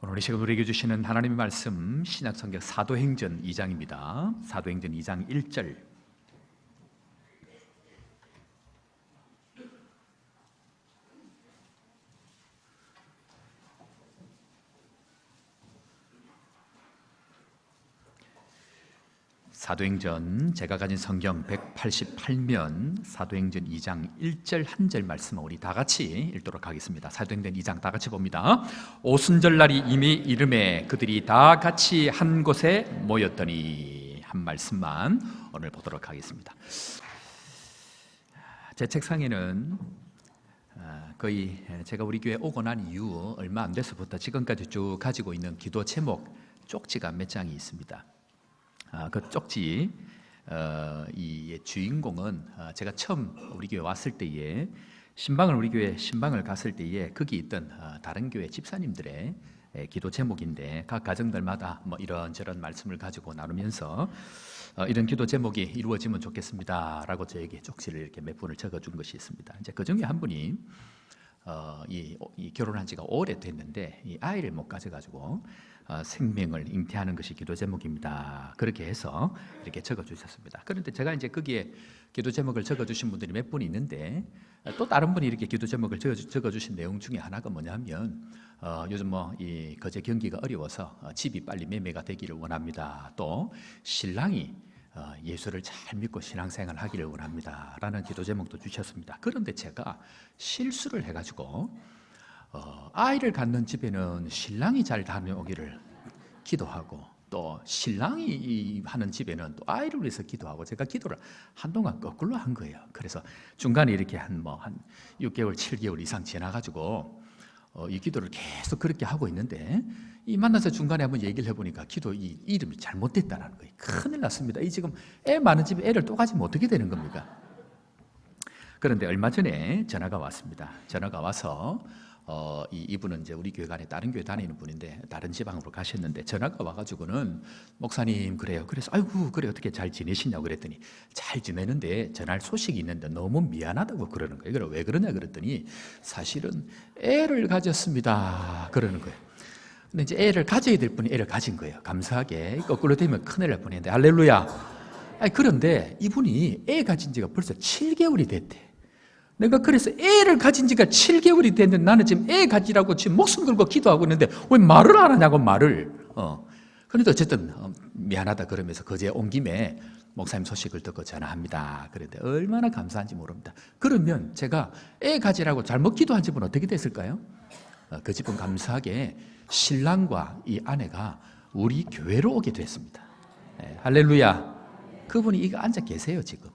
오늘 이 시간 우리에게 주시는 하나님의 말씀 신약성경 사도행전 2장입니다. 사도행전 2장 1절. 사도행전 제가 가진 성경 188면 사도행전 2장 1절 한 절 말씀을 우리 다 같이 읽도록 하겠습니다. 사도행전 2장 다 같이 봅니다. 오순절날이 이미 이름에 그들이 다 같이 한 곳에 모였더니 한 말씀만 오늘 보도록 하겠습니다. 제 책상에는 거의 제가 우리 교회 오고 난 이후 얼마 안 돼서부터 지금까지 쭉 가지고 있는 기도 제목 쪽지가 몇 장이 있습니다. 그 쪽지 이 주인공은 제가 처음 우리 교회 왔을 때에 우리 교회 신방을 갔을 때에 거기 있던 다른 교회 집사님들의 기도 제목인데 각 가정들마다 뭐 이런저런 말씀을 가지고 나누면서 이런 기도 제목이 이루어지면 좋겠습니다라고 저에게 쪽지를 이렇게 몇 분을 적어준 것이 있습니다. 이제 그 중에 한 분이 이 결혼한 지가 오래됐는데 이 아이를 못 가져가지고 생명을 잉태하는 것이 기도 제목입니다. 그렇게 해서 이렇게 적어주셨습니다. 그런데 제가 이제 거기에 기도 제목을 적어주신 분들이 몇 분 있는데 또 다른 분이 이렇게 기도 제목을 적어주신 내용 중에 하나가 뭐냐면 요즘 이 거제 경기가 어려워서 집이 빨리 매매가 되기를 원합니다. 또 신랑이 예수를 잘 믿고 신앙생활을 하기를 원합니다 라는 기도 제목도 주셨습니다. 그런데 제가 실수를 해가지고 아이를 갖는 집에는 신랑이 잘 다녀오기를 기도하고 또 신랑이 하는 집에는 또 아이를 위해서 기도하고 제가 기도를 한동안 거꾸로 한 거예요. 그래서 중간에 이렇게 한 6개월, 7개월 이상 지나가지고 이 기도를 계속 그렇게 하고 있는데 이 만나서 중간에 한번 얘기를 해보니까 기도 이 이름이 잘못됐다는 거예요. 큰일 났습니다. 이 지금 애 많은 집에 애를 또 가지면 어떻게 되는 겁니까? 그런데 얼마 전에 전화가 왔습니다. 전화가 와서 이분은 이제 우리 교회 안에 다른 교회 다니는 분인데 다른 지방으로 가셨는데 전화가 와가지고는 목사님 그래요. 그래서 아이고 그래 어떻게 잘 지내시냐고 그랬더니 잘 지내는데 전할 소식이 있는데 너무 미안하다고 그러는 거예요. 그래 왜 그러냐 그랬더니 사실은 애를 가졌습니다 그러는 거예요. 근데 이제 애를 가져야 될 분이 애를 가진 거예요. 감사하게 거꾸로 되면 큰일 날 뻔했는데 할렐루야. 그런데 이분이 애 가진 지가 벌써 7개월이 됐대. 내가 그래서 애를 가진 지가 7개월이 됐는데 나는 지금 애 가지라고 지금 목숨 걸고 기도하고 있는데 왜 말을 안 하냐고 말을. 그런데 어쨌든 미안하다 그러면서 거제에 온 김에 목사님 소식을 듣고 전화합니다. 그런데 얼마나 감사한지 모릅니다. 그러면 제가 애 가지라고 잘못 기도한 집은 어떻게 됐을까요? 그 집은 감사하게 신랑과 이 아내가 우리 교회로 오게 됐습니다. 할렐루야. 그분이 이거 앉아 계세요 지금.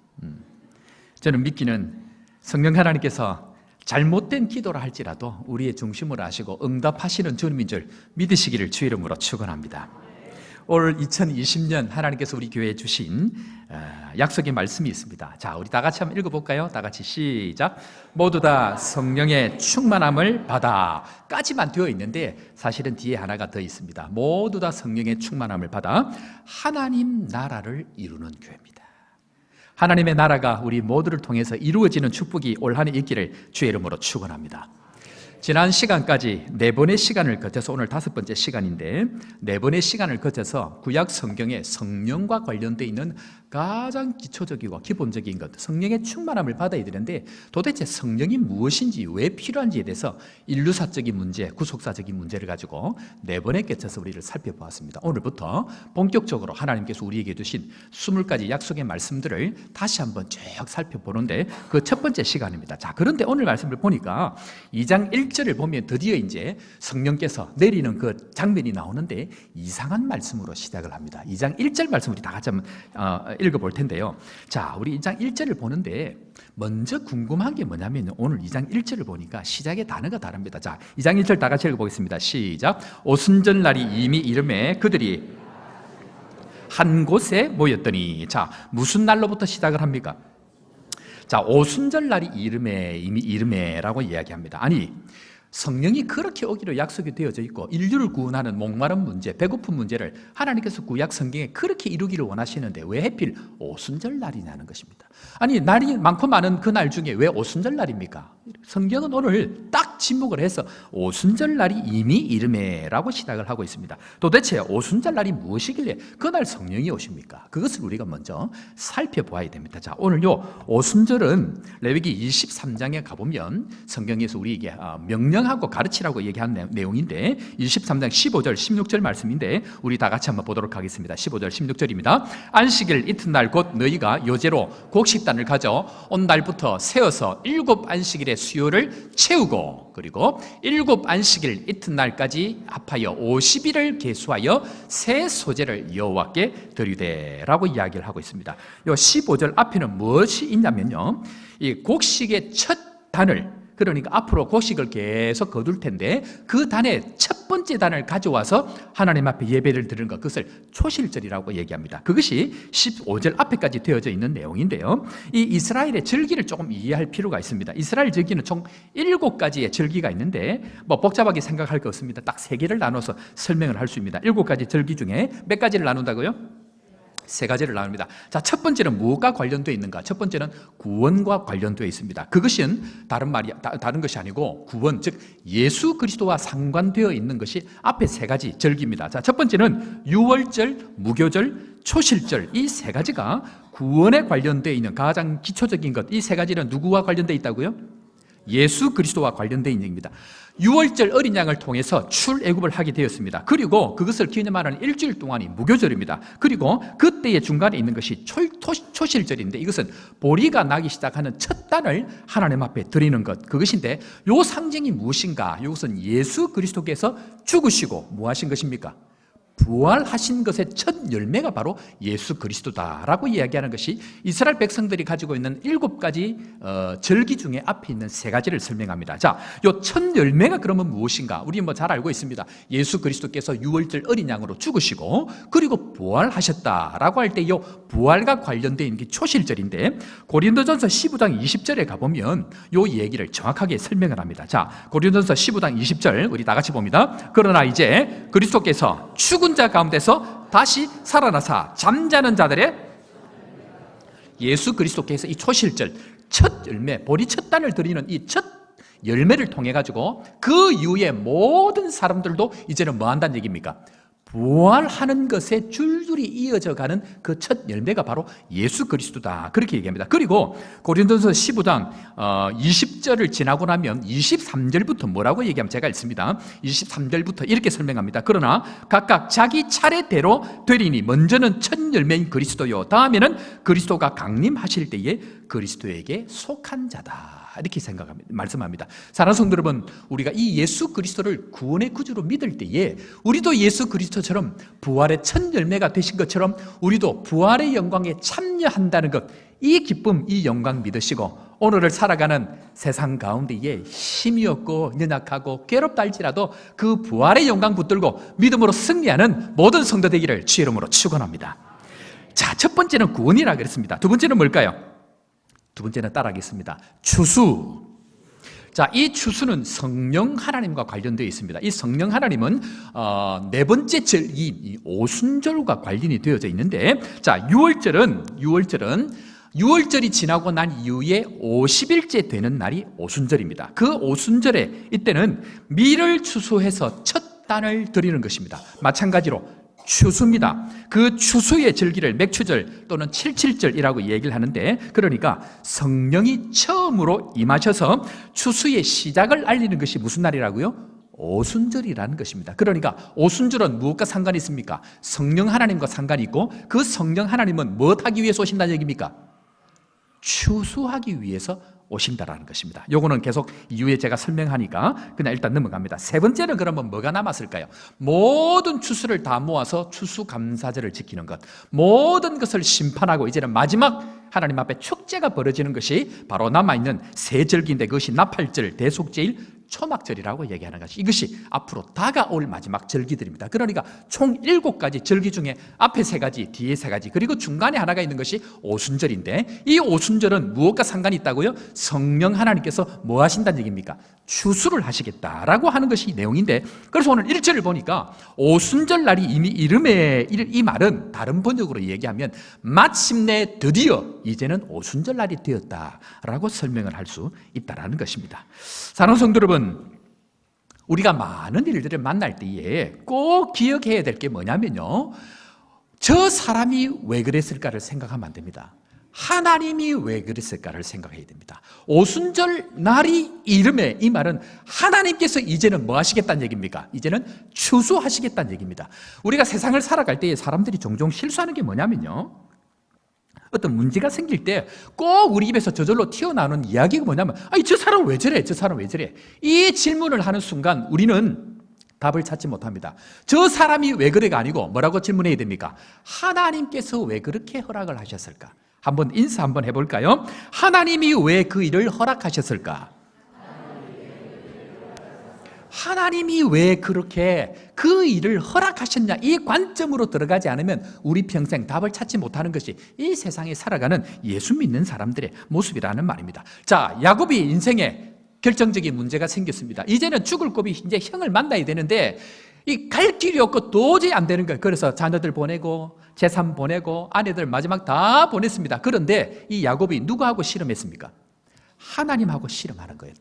저는 믿기는 성령 하나님께서 잘못된 기도를 할지라도 우리의 중심을 아시고 응답하시는 주님인 줄 믿으시기를 주 이름으로 축원합니다. 올 2020년 하나님께서 우리 교회에 주신 약속의 말씀이 있습니다. 자, 우리 다 같이 한번 읽어볼까요? 다 같이 시작. 모두 다 성령의 충만함을 받아 까지만 되어 있는데 사실은 뒤에 하나가 더 있습니다. 모두 다 성령의 충만함을 받아 하나님 나라를 이루는 교회입니다. 하나님의 나라가 우리 모두를 통해서 이루어지는 축복이 올 한 해 있기를 주의 이름으로 축원합니다. 지난 시간까지 4번의 시간을 거쳐서 오늘 5번째 시간인데 4번의 시간을 거쳐서 구약 성경에 성령과 관련되어 있는 가장 기초적이고 기본적인 것, 성령의 충만함을 받아야 되는데 도대체 성령이 무엇인지 왜 필요한지에 대해서 인류사적인 문제, 구속사적인 문제를 가지고 4번에 거쳐서 우리를 살펴보았습니다. 오늘부터 본격적으로 하나님께서 우리에게 주신 20가지 약속의 말씀들을 다시 한번 쭉 살펴보는데 그 첫 번째 시간입니다. 자, 그런데 오늘 말씀을 보니까 2장 1절을 보면 드디어 이제 성령께서 내리는 그 장면이 나오는데 이상한 말씀으로 시작을 합니다. 2장 1절 말씀 우리 다 같이 한번 읽어볼 텐데요. 자, 우리 2장 1절을 보는데 먼저 궁금한 게 뭐냐면 오늘 2장 1절을 보니까 시작의 단어가 다릅니다. 자, 2장 1절 다 같이 읽어보겠습니다. 시작. 오순절날이 이미 이름에 그들이 한 곳에 모였더니. 자, 무슨 날로부터 시작을 합니까? 자, 오순절날이 이미 이름에라고 이야기합니다. 아니, 성령이 그렇게 오기로 약속이 되어져 있고 인류를 구원하는 목마른 문제, 배고픈 문제를 하나님께서 구약 성경에 그렇게 이루기를 원하시는데 왜 하필 오순절 날이냐는 것입니다. 아니, 날이 많고 많은 그 날 중에 왜 오순절 날입니까? 성경은 오늘 딱 침묵을 해서 오순절날이 이미 이르매라고 시작을 하고 있습니다. 도대체 오순절날이 무엇이길래 그날 성령이 오십니까? 그것을 우리가 먼저 살펴보아야 됩니다. 자, 오늘요 오순절은 레위기 23장에 가보면 성경에서 우리에게 명령하고 가르치라고 얘기한 내용인데 23장 15절 16절 말씀인데 우리 다 같이 한번 보도록 하겠습니다. 15절 16절입니다. 안식일 이튿날 곧 너희가 요제로 곡식단을 가져 온 날부터 세어서 7 안식일의 수요를 채우고 그리고 7 안식일 이튿날까지 합하여 50일을 계수하여 새 소재를 여호와께 드리되라고 이야기를 하고 있습니다. 이 15절 앞에는 무엇이 있냐면요, 이 곡식의 첫 단을, 그러니까 앞으로 곡식을 계속 거둘 텐데 그 단의 첫 번째 단을 가져와서 하나님 앞에 예배를 드리는 것, 그것을 초실절이라고 얘기합니다. 그것이 15절 앞에까지 되어져 있는 내용인데요, 이 이스라엘의 절기를 조금 이해할 필요가 있습니다. 이스라엘 절기는 총 7가지의 절기가 있는데 뭐 복잡하게 생각할 거 없습니다. 딱 3개를 나눠서 설명을 할 수 있습니다. 7가지 절기 중에 몇 가지를 나눈다고요? 3가지를 나눕니다. 자, 첫 번째는 무엇과 관련되어 있는가? 첫 번째는 구원과 관련되어 있습니다. 그것은 다른 것이 아니고 구원, 즉 예수 그리스도와 상관되어 있는 것이 앞에 3가지 절기입니다. 자, 첫 번째는 유월절, 무교절, 초실절, 이 3가지가 구원에 관련되어 있는 가장 기초적인 것, 이 3가지는 누구와 관련되어 있다고요? 예수 그리스도와 관련되어 있는 얘기입니다. 유월절 어린 양을 통해서 출애굽을 하게 되었습니다. 그리고 그것을 기념하는 일주일 동안이 무교절입니다. 그리고 그때의 중간에 있는 것이 초실절인데 이것은 보리가 나기 시작하는 첫 단을 하나님 앞에 드리는 것, 그것인데 요 상징이 무엇인가? 이것은 예수 그리스도께서 죽으시고 뭐 하신 것입니까? 부활하신 것의 첫 열매가 바로 예수 그리스도다라고 이야기하는 것이 이스라엘 백성들이 가지고 있는 7가지 절기 중에 앞에 있는 3가지를 설명합니다. 자, 요 첫 열매가 그러면 무엇인가? 우리 뭐 잘 알고 있습니다. 예수 그리스도께서 유월절 어린 양으로 죽으시고 그리고 부활하셨다라고 할 때 요 부활과 관련되어 있는 게 초실절인데 고린도전서 15장 20절에 가보면 요 얘기를 정확하게 설명을 합니다. 자, 고린도전서 15장 20절 우리 다 같이 봅니다. 그러나 이제 그리스도께서 죽은 자 가운데서 다시 살아나사 잠자는 자들의 예수 그리스도께서 이 초실절 첫 열매, 보리 첫 단을 드리는 이 첫 열매를 통해 가지고 그 이후에 모든 사람들도 이제는 뭐 한다는 얘기입니까? 부활하는 것에 줄줄이 이어져 가는 그 첫 열매가 바로 예수 그리스도다, 그렇게 얘기합니다. 그리고 고린도전서 15장 20절을 지나고 나면 23절부터 뭐라고 얘기하면 제가 읽습니다. 23절부터 이렇게 설명합니다. 그러나 각각 자기 차례대로 되리니 먼저는 첫 열매인 그리스도요, 다음에는 그리스도가 강림하실 때에 그리스도에게 속한 자다, 이렇게 말씀합니다. 사랑하는 성도 여러분, 우리가 이 예수 그리스도를 구원의 구주로 믿을 때에 우리도 예수 그리스도처럼 부활의 첫 열매가 되신 것처럼 우리도 부활의 영광에 참여한다는 것, 이 기쁨, 이 영광 믿으시고 오늘을 살아가는 세상 가운데에 힘이 없고 연약하고 괴롭다 할지라도 그 부활의 영광 붙들고 믿음으로 승리하는 모든 성도 되기를 주의 이름으로 축원합니다. 자, 첫 번째는 구원이라 그랬습니다. 두 번째는 뭘까요? 두 번째는 따라하겠습니다. 추수. 자, 이 추수는 성령 하나님과 관련되어 있습니다. 이 성령 하나님은 4번째 절기인 이 오순절과 관련이 되어져 있는데, 자, 유월절이 지나고 난 이후에 50일째 되는 날이 오순절입니다. 그 오순절에 이때는 밀을 추수해서 첫 단을 드리는 것입니다. 마찬가지로 추수입니다. 그 추수의 절기를 맥추절 또는 칠칠절이라고 얘기를 하는데, 그러니까 성령이 처음으로 임하셔서 추수의 시작을 알리는 것이 무슨 날이라고요? 오순절이라는 것입니다. 그러니까 오순절은 무엇과 상관이 있습니까? 성령 하나님과 상관이 있고, 그 성령 하나님은 무엇하기 위해서 오신다는 얘기입니까? 추수하기 위해서 오신다라는 것입니다. 요거는 계속 이후에 제가 설명하니까 그냥 일단 넘어갑니다. 세 번째는 그러면 뭐가 남았을까요? 모든 추수를 다 모아서 추수감사절을 지키는 것, 모든 것을 심판하고 이제는 마지막 하나님 앞에 축제가 벌어지는 것이 바로 남아있는 세 절기인데, 그것이 나팔절, 대속제일, 초막절이라고 얘기하는 것이, 이것이 앞으로 다가올 마지막 절기들입니다. 그러니까 총 7가지 절기 중에 앞에 3가지, 뒤에 3가지, 그리고 중간에 하나가 있는 것이 오순절인데, 이 오순절은 무엇과 상관이 있다고요? 성령 하나님께서 뭐 하신다는 얘기입니까? 추수를 하시겠다라고 하는 것이 내용인데, 그래서 오늘 1절을 보니까 오순절 날이 이미 이름에, 이 말은 다른 번역으로 얘기하면 마침내 드디어 이제는 오순절 날이 되었다라고 설명을 할 수 있다라는 것입니다. 사랑하는 성도 여러분, 우리가 많은 일들을 만날 때에 꼭 기억해야 될 게 뭐냐면요, 저 사람이 왜 그랬을까를 생각하면 안 됩니다. 하나님이 왜 그랬을까를 생각해야 됩니다. 오순절 날이 이름에, 이 말은 하나님께서 이제는 뭐 하시겠다는 얘기입니까? 이제는 추수하시겠다는 얘기입니다. 우리가 세상을 살아갈 때에 사람들이 종종 실수하는 게 뭐냐면요, 어떤 문제가 생길 때 꼭 우리 입에서 저절로 튀어나오는 이야기가 뭐냐면, 아니 저 사람 왜 저래? 저 사람 왜 저래? 이 질문을 하는 순간 우리는 답을 찾지 못합니다. 저 사람이 왜 그래가 아니고 뭐라고 질문해야 됩니까? 하나님께서 왜 그렇게 허락을 하셨을까? 한번 인사 한번 해볼까요? 하나님이 왜 그 일을 허락하셨을까? 하나님이 왜 그렇게 그 일을 허락하셨냐, 이 관점으로 들어가지 않으면 우리 평생 답을 찾지 못하는 것이 이 세상에 살아가는 예수 믿는 사람들의 모습이라는 말입니다. 자, 야곱이 인생에 결정적인 문제가 생겼습니다. 이제는 죽을 고비, 이제 형을 만나야 되는데 이 갈 길이 없고 도저히 안 되는 거예요. 그래서 자녀들 보내고 재산 보내고 아내들 마지막 다 보냈습니다. 그런데 이 야곱이 누구하고 씨름했습니까? 하나님하고 씨름하는 거예요.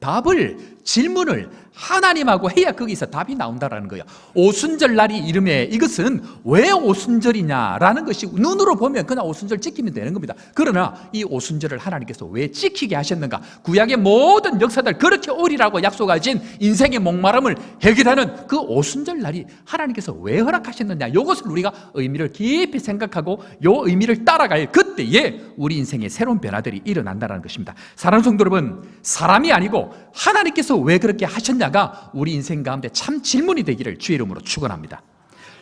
질문을 하나님하고 해야 거기서 답이 나온다는 거예요. 오순절 날이 이름에 이것은 왜 오순절이냐라는 것이 눈으로 보면 그냥 오순절 지키면 되는 겁니다. 그러나 이 오순절을 하나님께서 왜 지키게 하셨는가? 구약의 모든 역사들 그렇게 오리라고 약속하신 인생의 목마름을 해결하는 그 오순절 날이 하나님께서 왜 허락하셨느냐, 이것을 우리가 의미를 깊이 생각하고 이 의미를 따라갈 그때에 우리 인생의 새로운 변화들이 일어난다는 것입니다. 사랑하는 성도 여러분, 사람이 아니고 하나님께서 왜 그렇게 하셨냐가 우리 인생 가운데 참 질문이 되기를 주의 이름으로 축원합니다.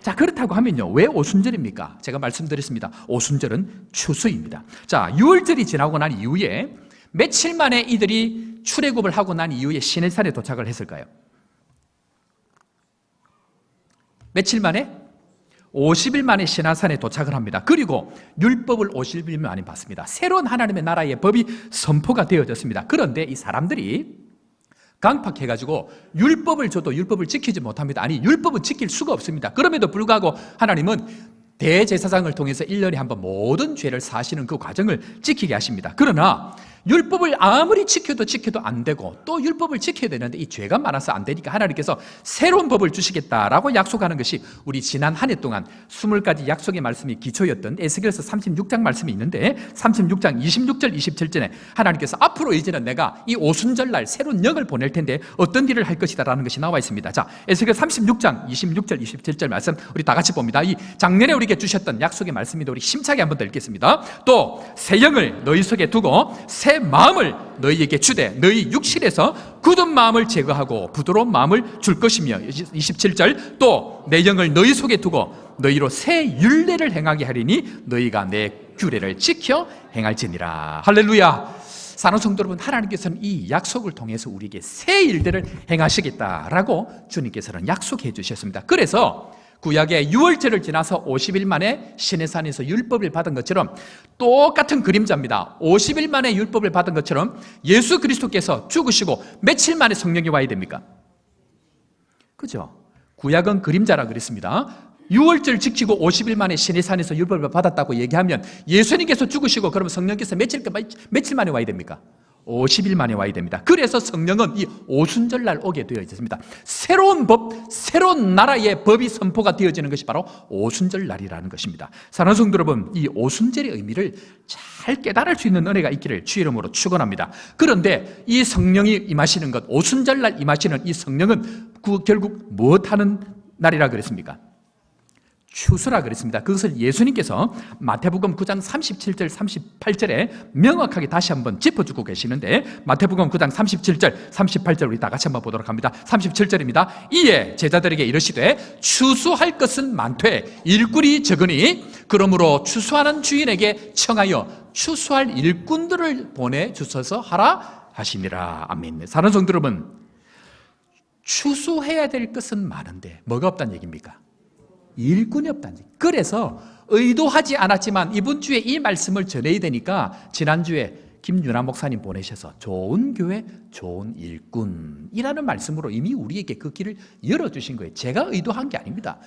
자, 그렇다고 하면요, 왜 오순절입니까? 제가 말씀드렸습니다. 오순절은 추수입니다. 자, 유월절이 지나고 난 이후에 며칠 만에 이들이 출애굽을 하고 난 이후에 시내산에 도착을 했을까요? 며칠 만에? 50일 만에 시내산에 도착을 합니다. 그리고 율법을 50일 만에 받습니다. 새로운 하나님의 나라의 법이 선포가 되어졌습니다. 그런데 이 사람들이 강팍해가지고 율법을 줘도 율법을 지키지 못합니다. 아니, 율법은 지킬 수가 없습니다. 그럼에도 불구하고 하나님은 대제사장을 통해서 1년에 한 번 모든 죄를 사시는 그 과정을 지키게 하십니다. 그러나 율법을 아무리 지켜도 안 되고 또 율법을 지켜야 되는데 이 죄가 많아서 안 되니까 하나님께서 새로운 법을 주시겠다라고 약속하는 것이 우리 지난 한 해 동안 20가지 약속의 말씀이 기초였던 에스겔서 36장 말씀이 있는데 36장 26절 27절에 하나님께서 앞으로 이제는 내가 이 오순절날 새로운 영을 보낼 텐데 어떤 일을 할 것이다라는 것이 나와 있습니다. 자, 에스겔 36장 26절 27절 말씀 우리 다 같이 봅니다. 이 작년에 우리에게 주셨던 약속의 말씀인데 우리 심차게 한번 더 읽겠습니다. 또 새 영을 너희 속에 두고 새 마음을 너희에게 주되 너희 육신에서 굳은 마음을 제거하고 부드러운 마음을 줄 것이며 27절 또 내 영을 너희 속에 두고 너희로 새 율례를 행하게 하리니 너희가 내 규례를 지켜 행할지니라. 할렐루야. 사랑하는 성도 여러분, 하나님께서는 이 약속을 통해서 우리에게 새 일들을 행하시겠다라고 주님께서는 약속해 주셨습니다. 그래서 구약의 유월절을 지나서 50일 만에 시내산에서 율법을 받은 것처럼 똑같은 그림자입니다. 50일 만에 율법을 받은 것처럼 예수 그리스도께서 죽으시고 며칠 만에 성령이 와야 됩니까? 그죠? 구약은 그림자라 그랬습니다. 유월절 지키고 50일 만에 시내산에서 율법을 받았다고 얘기하면 예수님께서 죽으시고 그러면 성령께서 며칠 만에 와야 됩니까? 50일 만에 와야 됩니다. 그래서 성령은 이 오순절날 오게 되어 있습니다. 새로운 법, 새로운 나라의 법이 선포가 되어지는 것이 바로 오순절날이라는 것입니다. 사랑하는 성도 여러분, 이 오순절의 의미를 잘 깨달을 수 있는 은혜가 있기를 주의 이름으로 축원합니다. 그런데 이 성령이 임하시는 것, 오순절날 임하시는 이 성령은 결국 무엇하는 날이라 그랬습니까? 추수라 그랬습니다. 그것을 예수님께서 마태복음 9장 37절 38절에 명확하게 다시 한번 짚어주고 계시는데 마태복음 9장 37절 38절 우리 다 같이 한번 보도록 합니다. 37절입니다. 이에 제자들에게 이르시되 추수할 것은 많되 일꾼이 적으니 그러므로 추수하는 주인에게 청하여 추수할 일꾼들을 보내주셔서 하라 하시니라. 아멘. 사랑하는 성도 여러분, 추수해야 될 것은 많은데 뭐가 없다는 얘기입니까? 일꾼이 없다는 얘기. 그래서 의도하지 않았지만 이번 주에 이 말씀을 전해야 되니까 지난주에 김윤아 목사님 보내셔서 좋은 교회, 좋은 일꾼이라는 말씀으로 이미 우리에게 그 길을 열어주신 거예요. 제가 의도한 게 아닙니다.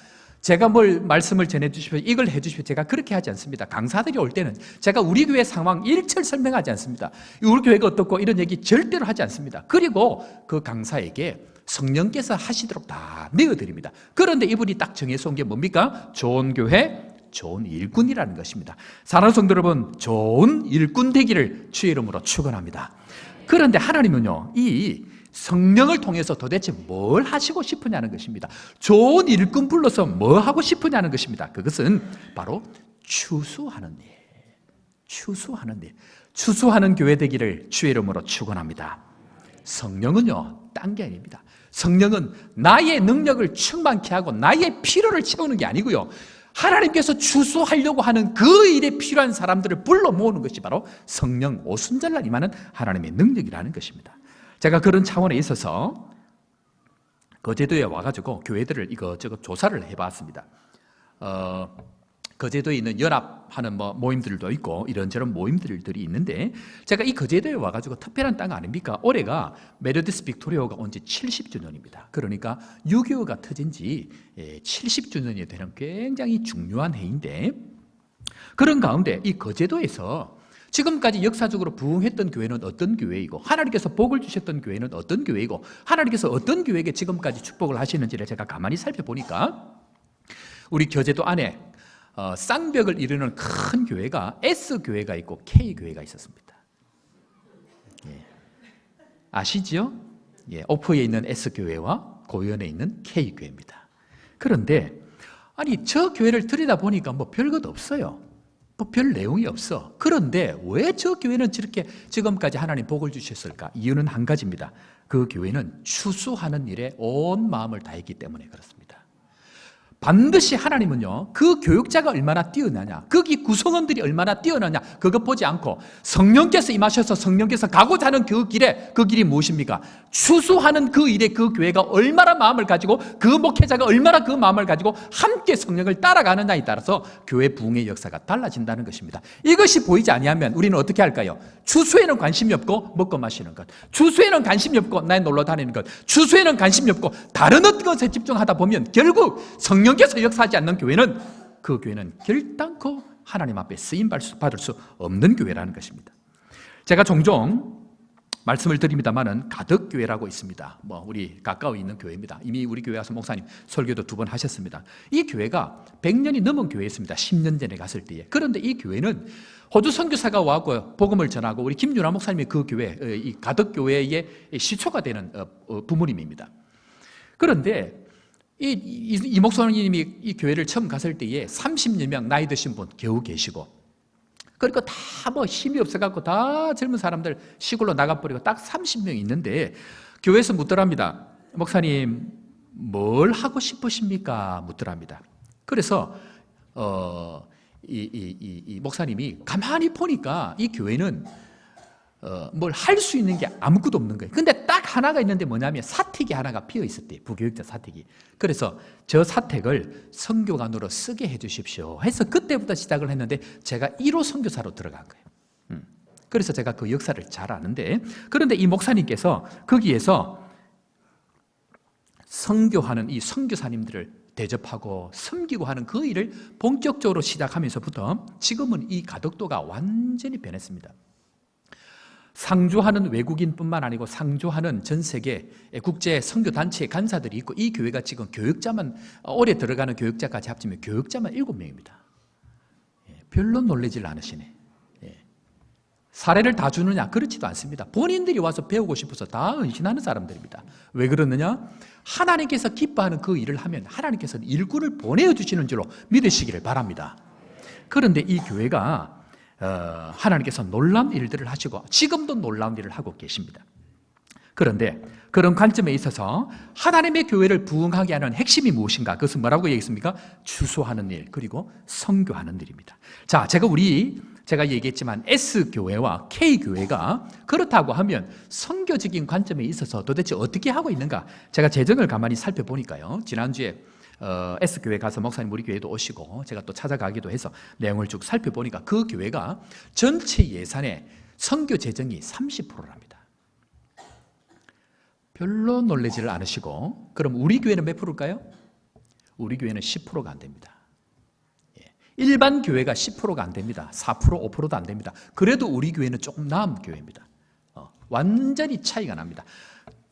제가 뭘 말씀을 전해주십시오, 이걸 해주십시오, 제가 그렇게 하지 않습니다. 강사들이 올 때는 제가 우리 교회 상황 일철 설명하지 않습니다. 우리 교회가 어떻고 이런 얘기 절대로 하지 않습니다. 그리고 그 강사에게 성령께서 하시도록 다 내어드립니다. 그런데 이분이 딱 정해서 온 게 뭡니까? 좋은 교회, 좋은 일꾼이라는 것입니다. 사랑하는 성도 여러분, 좋은 일꾼 되기를 주의 이름으로 축원합니다. 그런데 하나님은요, 이 성령을 통해서 도대체 뭘 하시고 싶으냐는 것입니다. 좋은 일꾼 불러서 뭐 하고 싶으냐는 것입니다. 그것은 바로 추수하는 일. 추수하는 일. 추수하는 교회 되기를 주의 이름으로 축원합니다. 성령은요, 딴 게 아닙니다. 성령은 나의 능력을 충만케 하고 나의 필요를 채우는 게 아니고요, 하나님께서 추수하려고 하는 그 일에 필요한 사람들을 불러 모으는 것이 바로 성령 오순절날 임하는 하나님의 능력이라는 것입니다. 제가 그런 차원에 있어서 거제도에 와가지고 교회들을 이것저것 조사를 해봤습니다. 거제도에 있는 연합하는 모임들도 있고 이런저런 모임들이 있는데, 제가 이 거제도에 와가지고 특별한 땅 아닙니까? 올해가 메르디스 빅토리오가 온 지 70주년입니다. 그러니까 6.25가 터진 지 70주년이 되는 굉장히 중요한 해인데, 그런 가운데 이 거제도에서 지금까지 역사적으로 부흥했던 교회는 어떤 교회이고, 하나님께서 복을 주셨던 교회는 어떤 교회이고, 하나님께서 어떤 교회에게 지금까지 축복을 하시는지를 제가 가만히 살펴보니까, 우리 거제도 안에 쌍벽을 이루는 큰 교회가 S교회가 있고 K교회가 있었습니다. 예. 아시죠? 예, 오프에 있는 S교회와 고현에 있는 K교회입니다. 그런데 아니, 저 교회를 들여다보니까 뭐 별것 없어요. 뭐 별 내용이 없어. 그런데 왜 저 교회는 저렇게 지금까지 하나님 복을 주셨을까? 이유는 한 가지입니다. 그 교회는 추수하는 일에 온 마음을 다했기 때문에 그렇습니다. 반드시 하나님은요, 그 교육자가 얼마나 뛰어나냐, 거기 구성원들이 얼마나 뛰어나냐, 그것 보지 않고 성령께서 임하셔서 성령께서 가고자 하는 그 길이 무엇입니까? 추수하는 그 일에 그 교회가 얼마나 마음을 가지고, 그 목회자가 얼마나 그 마음을 가지고 함께 성령을 따라가느냐에 따라서 교회 부흥의 역사가 달라진다는 것입니다. 이것이 보이지 아니하면 우리는 어떻게 할까요? 추수에는 관심이 없고 먹고 마시는 것, 추수에는 관심이 없고 나에 놀러 다니는 것, 추수에는 관심이 없고 다른 어떤 것에 집중하다 보면 결국 성령께서 역사하지 않는 교회는, 그 교회는 결단코 하나님 앞에 쓰임 받을 수 없는 교회라는 것입니다. 제가 종종 말씀을 드립니다만은 가덕교회라고 있습니다. 우리 가까이 있는 교회입니다. 이미 우리 교회 와서 목사님 설교도 2번 하셨습니다. 이 교회가 100년이 넘은 교회였습니다. 10년 전에 갔을 때에. 그런데 이 교회는 호주 선교사가 와고 복음을 전하고 우리 김윤아 목사님이 그 교회, 이 가덕교회의 시초가 되는 부모님입니다. 그런데 이 목사님이 이 교회를 처음 갔을 때에 30여 명 나이 드신 분 겨우 계시고, 그러니까 다 힘이 없어갖고 다 젊은 사람들 시골로 나가버리고 딱 30명 있는데, 교회에서 묻더랍니다. 목사님 뭘 하고 싶으십니까? 묻더랍니다. 그래서 이 목사님이 가만히 보니까 이 교회는 뭘 할 수 있는 게 아무것도 없는 거예요. 근데 딱 하나가 있는데 뭐냐면 사택이 하나가 피어 있었대요. 부교육자 사택이. 그래서 저 사택을 선교관으로 쓰게 해 주십시오 해서 그때부터 시작을 했는데, 제가 1호 선교사로 들어간 거예요. 그래서 제가 그 역사를 잘 아는데, 그런데 이 목사님께서 거기에서 선교하는 이 선교사님들을 대접하고 섬기고 하는 그 일을 본격적으로 시작하면서부터 지금은 이 가덕도가 완전히 변했습니다. 상주하는 외국인뿐만 아니고 상주하는 전 세계 국제 선교단체의 간사들이 있고, 이 교회가 지금 교육자만, 올해 들어가는 교육자까지 합치면 교육자만 7명입니다. 별로 놀라질 않으시네. 사례를 다 주느냐? 그렇지도 않습니다. 본인들이 와서 배우고 싶어서 다 헌신하는 사람들입니다. 왜 그러느냐? 하나님께서 기뻐하는 그 일을 하면 하나님께서 일꾼을 보내주시는 줄로 믿으시기를 바랍니다. 그런데 이 교회가 하나님께서 놀라운 일들을 하시고 지금도 놀라운 일을 하고 계십니다. 그런데 그런 관점에 있어서 하나님의 교회를 부흥하게 하는 핵심이 무엇인가? 그것은 뭐라고 얘기했습니까? 추수하는 일, 그리고 선교하는 일입니다. 자, 제가 얘기했지만 S교회와 K교회가 그렇다고 하면 선교적인 관점에 있어서 도대체 어떻게 하고 있는가? 제가 재정을 가만히 살펴보니까요, 지난주에 S교회 가서 목사님 우리 교회도 오시고 제가 또 찾아가기도 해서 내용을 쭉 살펴보니까 그 교회가 전체 예산의 선교 재정이 30%랍니다. 별로 놀라지를 않으시고, 그럼 우리 교회는 몇 프로일까요? 우리 교회는 10%가 안 됩니다. 일반 교회가 10%가 안 됩니다. 4%, 5%도 안 됩니다. 그래도 우리 교회는 조금 나은 교회입니다. 완전히 차이가 납니다.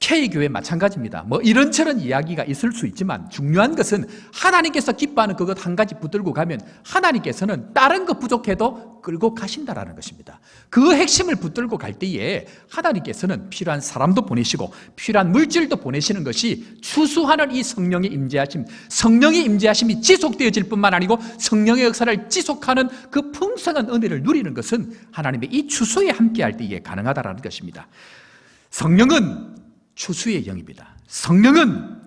K교회 마찬가지입니다. 뭐 이런저런 이야기가 있을 수 있지만 중요한 것은 하나님께서 기뻐하는 그것 한 가지 붙들고 가면 하나님께서는 다른 것 부족해도 끌고 가신다라는 것입니다. 그 핵심을 붙들고 갈 때에 하나님께서는 필요한 사람도 보내시고 필요한 물질도 보내시는 것이 추수하는 이 성령의 임재하심, 성령의 임재하심이 지속되어질 뿐만 아니고 성령의 역사를 지속하는 그 풍성한 은혜를 누리는 것은 하나님의 이 추수에 함께할 때에 가능하다라는 것입니다. 성령은 추수의 영입니다. 성령은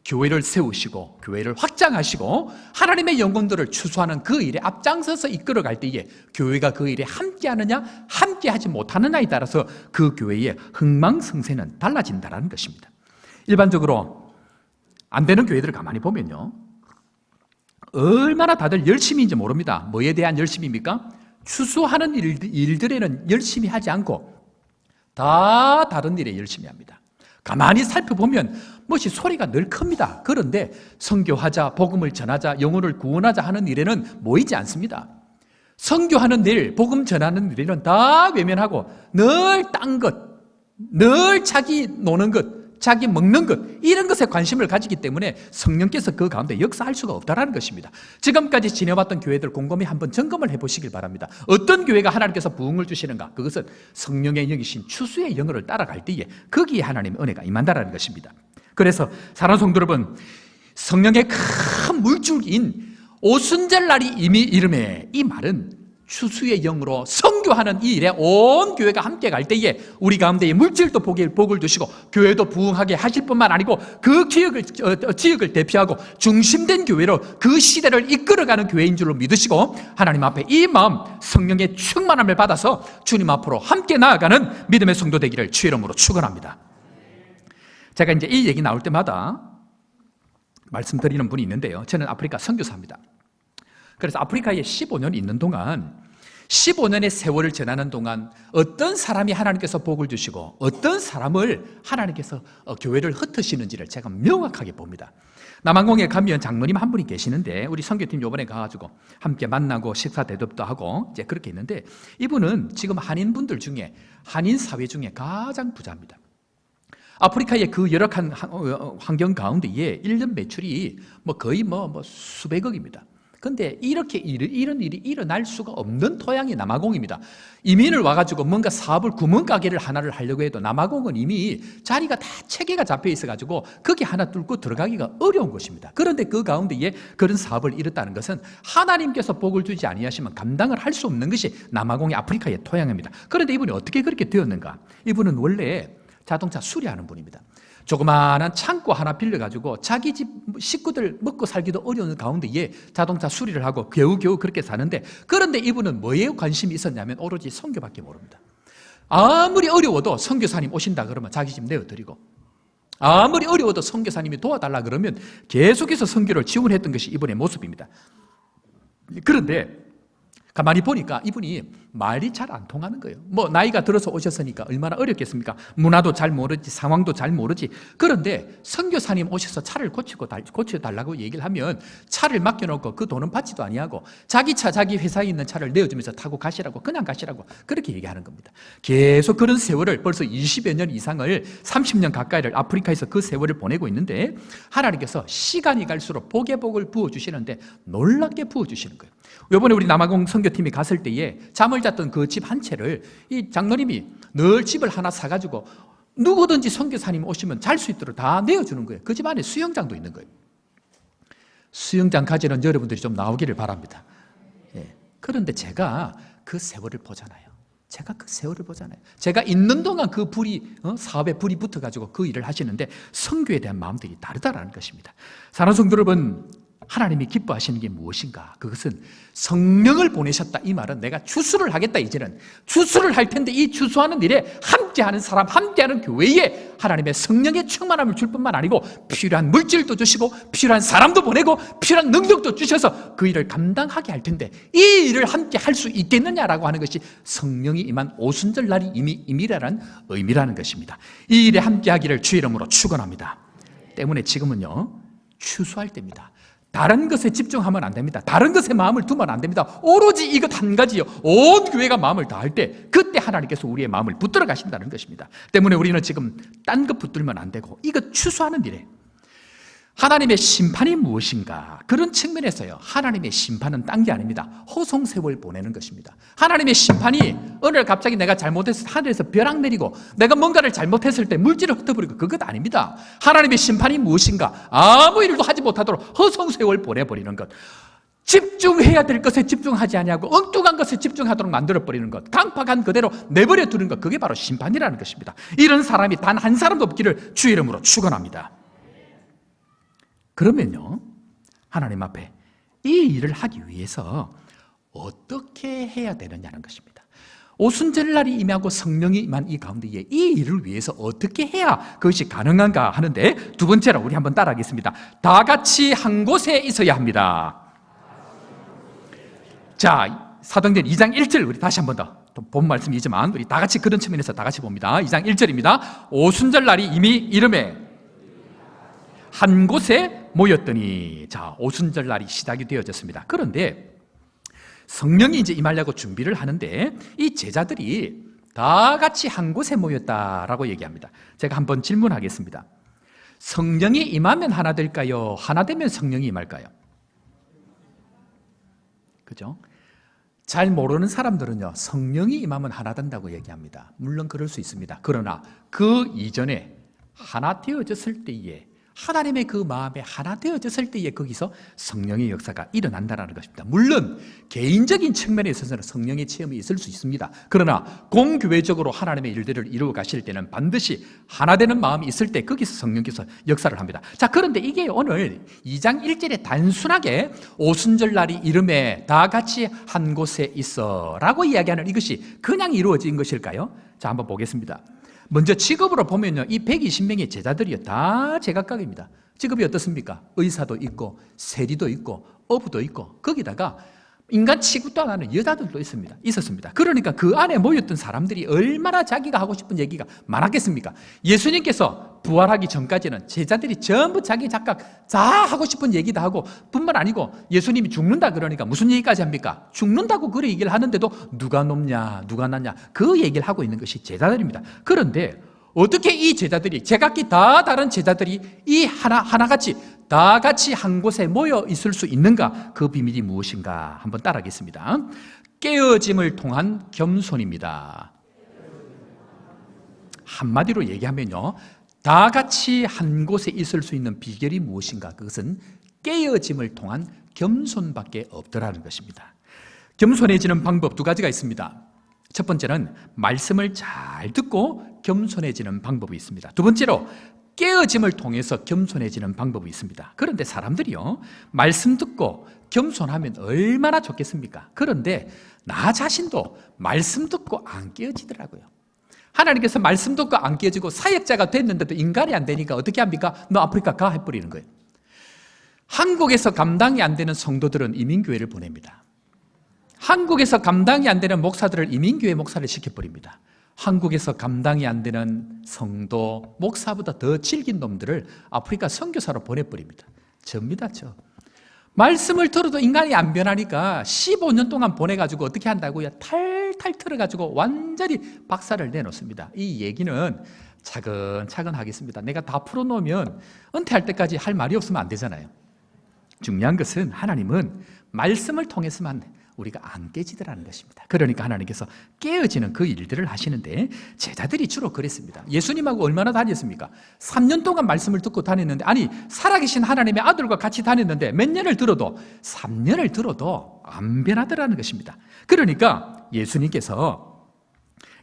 교회를 세우시고 교회를 확장하시고 하나님의 영혼들을 추수하는 그 일에 앞장서서 이끌어갈 때에 교회가 그 일에 함께하느냐 함께하지 못하느냐에 따라서 그 교회의 흥망성쇠는 달라진다는 것입니다. 일반적으로 안 되는 교회들을 가만히 보면요, 얼마나 다들 열심히인지 모릅니다. 뭐에 대한 열심입니까? 추수하는 일들에는 열심히 하지 않고 다 다른 일에 열심히 합니다. 가만히 살펴보면 무엇이 소리가 늘 큽니다. 그런데 선교하자, 복음을 전하자, 영혼을 구원하자 하는 일에는 모이지 않습니다. 선교하는 일, 복음 전하는 일에는 다 외면하고 늘 딴 것, 늘 자기 노는 것, 자기 먹는 것, 이런 것에 관심을 가지기 때문에 성령께서 그 가운데 역사할 수가 없다는 것입니다. 지금까지 지내왔던 교회들 곰곰이 한번 점검을 해보시길 바랍니다. 어떤 교회가 하나님께서 부흥을 주시는가? 그것은 성령의 영이신 추수의 영을 따라갈 때에 거기에 하나님의 은혜가 임한다는 것입니다. 그래서 사랑하는 성도 여러분, 성령의 큰 물줄기인 오순절날이 이미 이름에, 이 말은 추수의 영으로 선교하는 이 일에 온 교회가 함께 갈 때에 우리 가운데에 물질도 복을 두시고 교회도 부흥하게 하실 뿐만 아니고 그 지역을 대표하고 중심된 교회로 그 시대를 이끌어가는 교회인 줄로 믿으시고 하나님 앞에 이 마음 성령의 충만함을 받아서 주님 앞으로 함께 나아가는 믿음의 성도 되기를 주의 이름으로 축원합니다. 제가 이제 이 얘기 나올 때마다 말씀드리는 분이 있는데요, 저는 아프리카 선교사입니다. 그래서 아프리카에 15년 있는 동안 15년의 세월을 지나는 동안 어떤 사람이 하나님께서 복을 주시고 어떤 사람을 하나님께서 교회를 흩으시는지를 제가 명확하게 봅니다. 남한공에 가면 장로님 한 분이 계시는데 우리 선교팀 요번에 가가지고 함께 만나고 식사 대접도 하고 이제 그렇게 있는데 이분은 지금 한인분들 중에 한인 사회 중에 가장 부자입니다. 아프리카의 그 열악한 환경 가운데에 1년 매출이 거의 수백억입니다. 근데 이렇게 이런 일이 일어날 수가 없는 토양이 남아공입니다. 이민을 와가지고 뭔가 사업을 구멍가게를 하나를 하려고 해도 남아공은 이미 자리가 다 체계가 잡혀 있어가지고 거기 하나 뚫고 들어가기가 어려운 곳입니다. 그런데 그 가운데에 그런 사업을 이뤘다는 것은 하나님께서 복을 주지 아니하시면 감당을 할 수 없는 것이 남아공의 아프리카의 토양입니다. 그런데 이분이 어떻게 그렇게 되었는가? 이분은 원래 자동차 수리하는 분입니다. 조그마한 창고 하나 빌려가지고 자기 집 식구들 먹고 살기도 어려운 가운데에 자동차 수리를 하고 겨우겨우 그렇게 사는데, 그런데 이분은 뭐에 관심이 있었냐면 오로지 선교밖에 모릅니다. 아무리 어려워도 선교사님 오신다 그러면 자기 집 내어드리고, 아무리 어려워도 선교사님이 도와달라 그러면 계속해서 선교를 지원했던 것이 이분의 모습입니다. 그런데 가만히 보니까 이분이 말이 잘 안 통하는 거예요. 나이가 들어서 오셨으니까 얼마나 어렵겠습니까? 문화도 잘 모르지, 상황도 잘 모르지. 그런데 선교사님 오셔서 차를 고쳐달라고 얘기를 하면 차를 맡겨놓고 그 돈은 받지도 아니하고 자기 차, 자기 회사에 있는 차를 내어주면서 타고 가시라고, 그냥 가시라고 그렇게 얘기하는 겁니다. 계속 그런 세월을 벌써 20여 년 이상을 30년 가까이를 아프리카에서 그 세월을 보내고 있는데 하나님께서 시간이 갈수록 복의 복을 부어주시는데 놀랍게 부어주시는 거예요. 이번에 우리 남아공 선교팀이 갔을 때에 잠을 잤던 그 집 한 채를 이 장로님이 늘 집을 하나 사가지고 누구든지 선교사님 오시면 잘 수 있도록 다 내어주는 거예요. 그 집 안에 수영장도 있는 거예요. 수영장 가지는 여러분들이 좀 나오기를 바랍니다. 예. 그런데 제가 그 세월을 보잖아요. 제가 있는 동안 그 불이, 사업에 불이 붙어가지고 그 일을 하시는데 선교에 대한 마음들이 다르다라는 것입니다. 사랑하는 성도 여러분, 하나님이 기뻐하시는 게 무엇인가? 그것은 성령을 보내셨다. 이 말은 내가 추수를 하겠다. 이제는 추수를 할 텐데 이 추수하는 일에 함께하는 사람, 함께하는 교회에 하나님의 성령의 충만함을 줄 뿐만 아니고 필요한 물질도 주시고 필요한 사람도 보내고 필요한 능력도 주셔서 그 일을 감당하게 할 텐데 이 일을 함께 할 수 있겠느냐라고 하는 것이 성령이 임한 오순절 날이 이미 임이라는 의미라는 것입니다. 이 일에 함께하기를 주의 이름으로 축원합니다. 때문에 지금은요, 추수할 때입니다. 다른 것에 집중하면 안 됩니다. 다른 것에 마음을 두면 안 됩니다. 오로지 이것 한 가지요. 온 교회가 마음을 다할 때 그때 하나님께서 우리의 마음을 붙들어 가신다는 것입니다. 때문에 우리는 지금 딴 것 붙들면 안 되고 이것 취소하는 일에 하나님의 심판이 무엇인가? 그런 측면에서요. 하나님의 심판은 딴 게 아닙니다. 허송세월 보내는 것입니다. 하나님의 심판이 어느 날 갑자기 내가 잘못해서 하늘에서 벼락 내리고 내가 뭔가를 잘못했을 때 물질을 흩어버리고 그것 아닙니다. 하나님의 심판이 무엇인가? 아무 일도 하지 못하도록 허송세월 보내버리는 것. 집중해야 될 것에 집중하지 아니하고 엉뚱한 것에 집중하도록 만들어버리는 것, 강팍한 그대로 내버려 두는 것, 그게 바로 심판이라는 것입니다. 이런 사람이 단 한 사람도 없기를 주의 이름으로 축원합니다. 그러면요, 하나님 앞에 이 일을 하기 위해서 어떻게 해야 되느냐는 것입니다. 오순절날이 임하고 성령이 임한 이 가운데에 이 일을 위해서 어떻게 해야 그것이 가능한가 하는데, 두 번째로 우리 한번 따라하겠습니다. 다 같이 한 곳에 있어야 합니다. 자, 사도행전 2장 1절 우리 다시 한번 더, 본 말씀이지만 우리 다 같이 그런 측면에서 다 같이 봅니다. 2장 1절입니다. 오순절날이 이미 이름에 한 곳에 모였더니, 자, 오순절날이 시작이 되어졌습니다. 그런데 성령이 이제 임하려고 준비를 하는데 이 제자들이 다 같이 한 곳에 모였다라고 얘기합니다. 제가 한번 질문하겠습니다. 성령이 임하면 하나 될까요? 하나 되면 성령이 임할까요? 그죠? 잘 모르는 사람들은요, 성령이 임하면 하나 된다고 얘기합니다. 물론 그럴 수 있습니다. 그러나 그 이전에 하나 되어졌을 때에, 하나님의 그 마음에 하나 되어졌을 때에 거기서 성령의 역사가 일어난다는 것입니다. 물론 개인적인 측면에 있어서는 성령의 체험이 있을 수 있습니다. 그러나 공교회적으로 하나님의 일들을 이루어 가실 때는 반드시 하나 되는 마음이 있을 때 거기서 성령께서 역사를 합니다. 자, 그런데 이게 오늘 2장 1절에 단순하게 오순절날이 이름에 다 같이 한 곳에 있어 라고 이야기하는 이것이 그냥 이루어진 것일까요? 자, 한번 보겠습니다. 먼저 직업으로 보면요, 이 120명의 제자들이요, 다 제각각입니다. 직업이 어떻습니까? 의사도 있고 세리도 있고 어부도 있고 거기다가 인간 취급도 안 하는 여자들도 있었습니다. 그러니까 그 안에 모였던 사람들이 얼마나 자기가 하고 싶은 얘기가 많았겠습니까? 예수님께서 부활하기 전까지는 제자들이 전부 자기 각각 다 하고 싶은 얘기도 하고, 뿐만 아니고 예수님이 죽는다 그러니까 무슨 얘기까지 합니까? 죽는다고 그래 얘기를 하는데도 누가 높냐 누가 낫냐 그 얘기를 하고 있는 것이 제자들입니다. 그런데 어떻게 이 제자들이, 제각기 다 다른 제자들이 이 하나같이 다 같이 한 곳에 모여 있을 수 있는가? 그 비밀이 무엇인가? 한번 따라하겠습니다. 깨어짐을 통한 겸손입니다. 한마디로 얘기하면요, 다 같이 한 곳에 있을 수 있는 비결이 무엇인가? 그것은 깨어짐을 통한 겸손밖에 없더라는 것입니다. 겸손해지는 방법 두 가지가 있습니다. 첫 번째는 말씀을 잘 듣고 겸손해지는 방법이 있습니다. 두 번째로 깨어짐을 통해서 겸손해지는 방법이 있습니다. 그런데 사람들이요, 말씀 듣고 겸손하면 얼마나 좋겠습니까? 그런데 나 자신도 말씀 듣고 안 깨어지더라고요. 하나님께서 말씀 듣고 안 깨어지고 사역자가 됐는데도 인간이 안 되니까 어떻게 합니까? 너 아프리카 가 해버리는 거예요. 한국에서 감당이 안 되는 성도들은 이민교회를 보냅니다. 한국에서 감당이 안 되는 목사들을 이민교회 목사를 시켜버립니다. 한국에서 감당이 안 되는 성도, 목사보다 더 질긴 놈들을 아프리카 선교사로 보내버립니다. 접니다, 저. 말씀을 들어도 인간이 안 변하니까 15년 동안 보내가지고 어떻게 한다고요? 탈탈 틀어가지고 완전히 박살을 내놓습니다. 이 얘기는 차근차근 하겠습니다. 내가 다 풀어놓으면 은퇴할 때까지 할 말이 없으면 안 되잖아요. 중요한 것은 하나님은 말씀을 통해서만 우리가 안 깨지더라는 것입니다. 그러니까 하나님께서 깨어지는 그 일들을 하시는데, 제자들이 주로 그랬습니다. 예수님하고 얼마나 다녔습니까? 3년 동안 말씀을 듣고 다녔는데, 아니 살아계신 하나님의 아들과 같이 다녔는데 몇 년을 들어도, 3년을 들어도 안 변하더라는 것입니다. 그러니까 예수님께서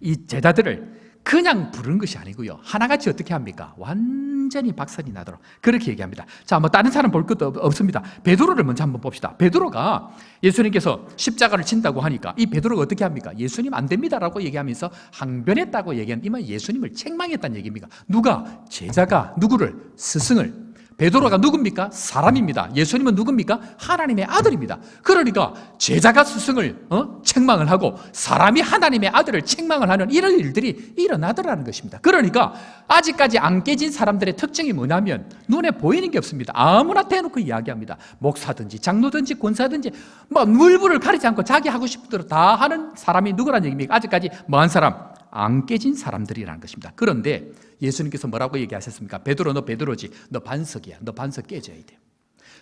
이 제자들을 그냥 부른 것이 아니고요, 하나같이 어떻게 합니까? 완전히 박살이 나도록 그렇게 얘기합니다. 자, 뭐 다른 사람 볼 것도 없습니다. 베드로를 먼저 한번 봅시다. 베드로가 예수님께서 십자가를 진다고 하니까 이 베드로가 어떻게 합니까? 예수님 안 됩니다라고 얘기하면서 항변했다고 얘기한, 이만 예수님을 책망했다는 얘기입니다. 누가? 제자가 누구를? 스승을, 베드로가 누굽니까? 사람입니다. 예수님은 누굽니까? 하나님의 아들입니다. 그러니까 제자가 스승을 책망을 하고 사람이 하나님의 아들을 책망을 하는 이런 일들이 일어나더라는 것입니다. 그러니까 아직까지 안 깨진 사람들의 특징이 뭐냐면 눈에 보이는 게 없습니다. 아무나 대놓고 이야기합니다. 목사든지 장로든지 권사든지 뭐 물불을 가리지 않고 자기 하고 싶은 대로 다 하는 사람이 누구란 얘기입니까? 아직까지 뭐한 사람? 안 깨진 사람들이라는 것입니다. 그런데 예수님께서 뭐라고 얘기하셨습니까? 베드로 너 베드로지, 너 반석이야. 너 반석 깨져야 돼.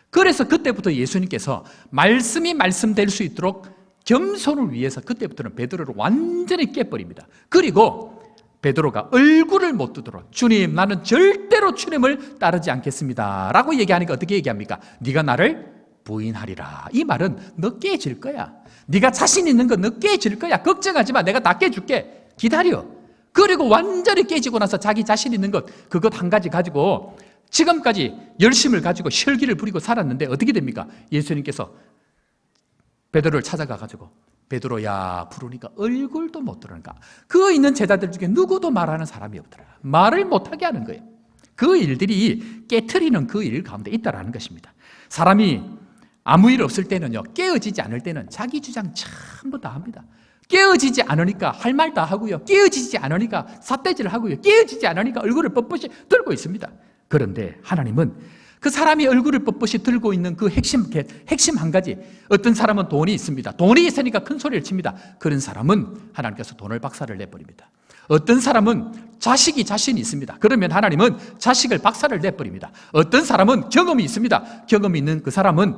그래서 그때부터 예수님께서 말씀이 말씀될 수 있도록 겸손을 위해서 그때부터는 베드로를 완전히 깨버립니다. 그리고 베드로가 얼굴을 못 뜨도록 주님 나는 절대로 주님을 따르지 않겠습니다 라고 얘기하니까 어떻게 얘기합니까? 네가 나를 부인하리라. 이 말은 너 깨질 거야. 네가 자신 있는 건 너 깨질 거야. 걱정하지 마. 내가 다 깨줄게. 기다려. 그리고 완전히 깨지고 나서 자기 자신 있는 그것 한 가지 가지고 지금까지 열심을 가지고 혈기를 부리고 살았는데 어떻게 됩니까? 예수님께서 베드로를 찾아가 가지고 베드로야 부르니까 얼굴도 못 들으니까 그 있는 제자들 중에 누구도 말하는 사람이 없더라. 말을 못하게 하는 거예요. 그 일들이 깨트리는 그 일 가운데 있다라는 것입니다. 사람이 아무 일 없을 때는요, 깨어지지 않을 때는 자기 주장 전부 다 합니다. 깨어지지 않으니까 할 말 다 하고요. 깨어지지 않으니까 삿대질을 하고요. 깨어지지 않으니까 얼굴을 뻣뻣이 들고 있습니다. 그런데 하나님은 그 사람이 얼굴을 뻣뻣이 들고 있는 그 핵심 한 가지, 어떤 사람은 돈이 있습니다. 돈이 있으니까 큰 소리를 칩니다. 그런 사람은 하나님께서 돈을 박살을 내버립니다. 어떤 사람은 자신이 있습니다. 그러면 하나님은 자식을 박살을 내버립니다. 어떤 사람은 경험이 있습니다. 경험이 있는 그 사람은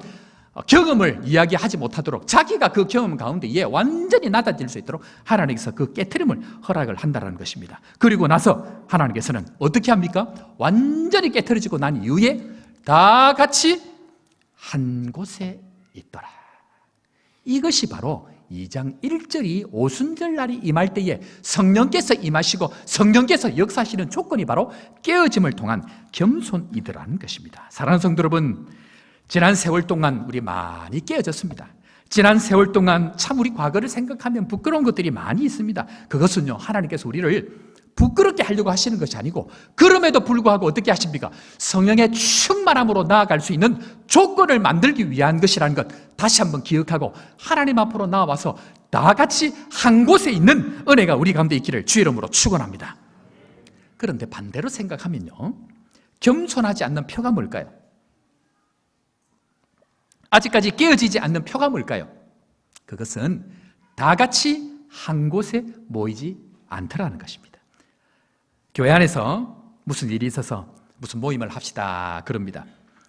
경험을 이야기하지 못하도록 자기가 그 경험 가운데에 완전히 낮아질 수 있도록 하나님께서 그 깨트림을 허락을 한다는 것입니다. 그리고 나서 하나님께서는 어떻게 합니까? 완전히 깨트려지고 난 이후에 다 같이 한 곳에 있더라. 이것이 바로 2장 1절이 오순절 날이 임할 때에 성령께서 임하시고 성령께서 역사하시는 조건이 바로 깨어짐을 통한 겸손이더라는 것입니다. 사랑하는 성도 여러분, 지난 세월 동안 우리 많이 깨어졌습니다. 지난 세월 동안 참 우리 과거를 생각하면 부끄러운 것들이 많이 있습니다. 그것은요, 하나님께서 우리를 부끄럽게 하려고 하시는 것이 아니고 그럼에도 불구하고 어떻게 하십니까? 성령의 충만함으로 나아갈 수 있는 조건을 만들기 위한 것이라는 것 다시 한번 기억하고 하나님 앞으로 나와서 다 같이 한 곳에 있는 은혜가 우리 가운데 있기를 주의 이름으로 축원합니다. 그런데 반대로 생각하면요, 겸손하지 않는 표가 뭘까요? 아직까지 깨어지지 않는 표가 뭘까요? 그것은 다 같이 한 곳에 모이지 않더라는 것입니다. 교회 안에서 무슨 일이 있어서 무슨 모임을 합시다 그럽니다.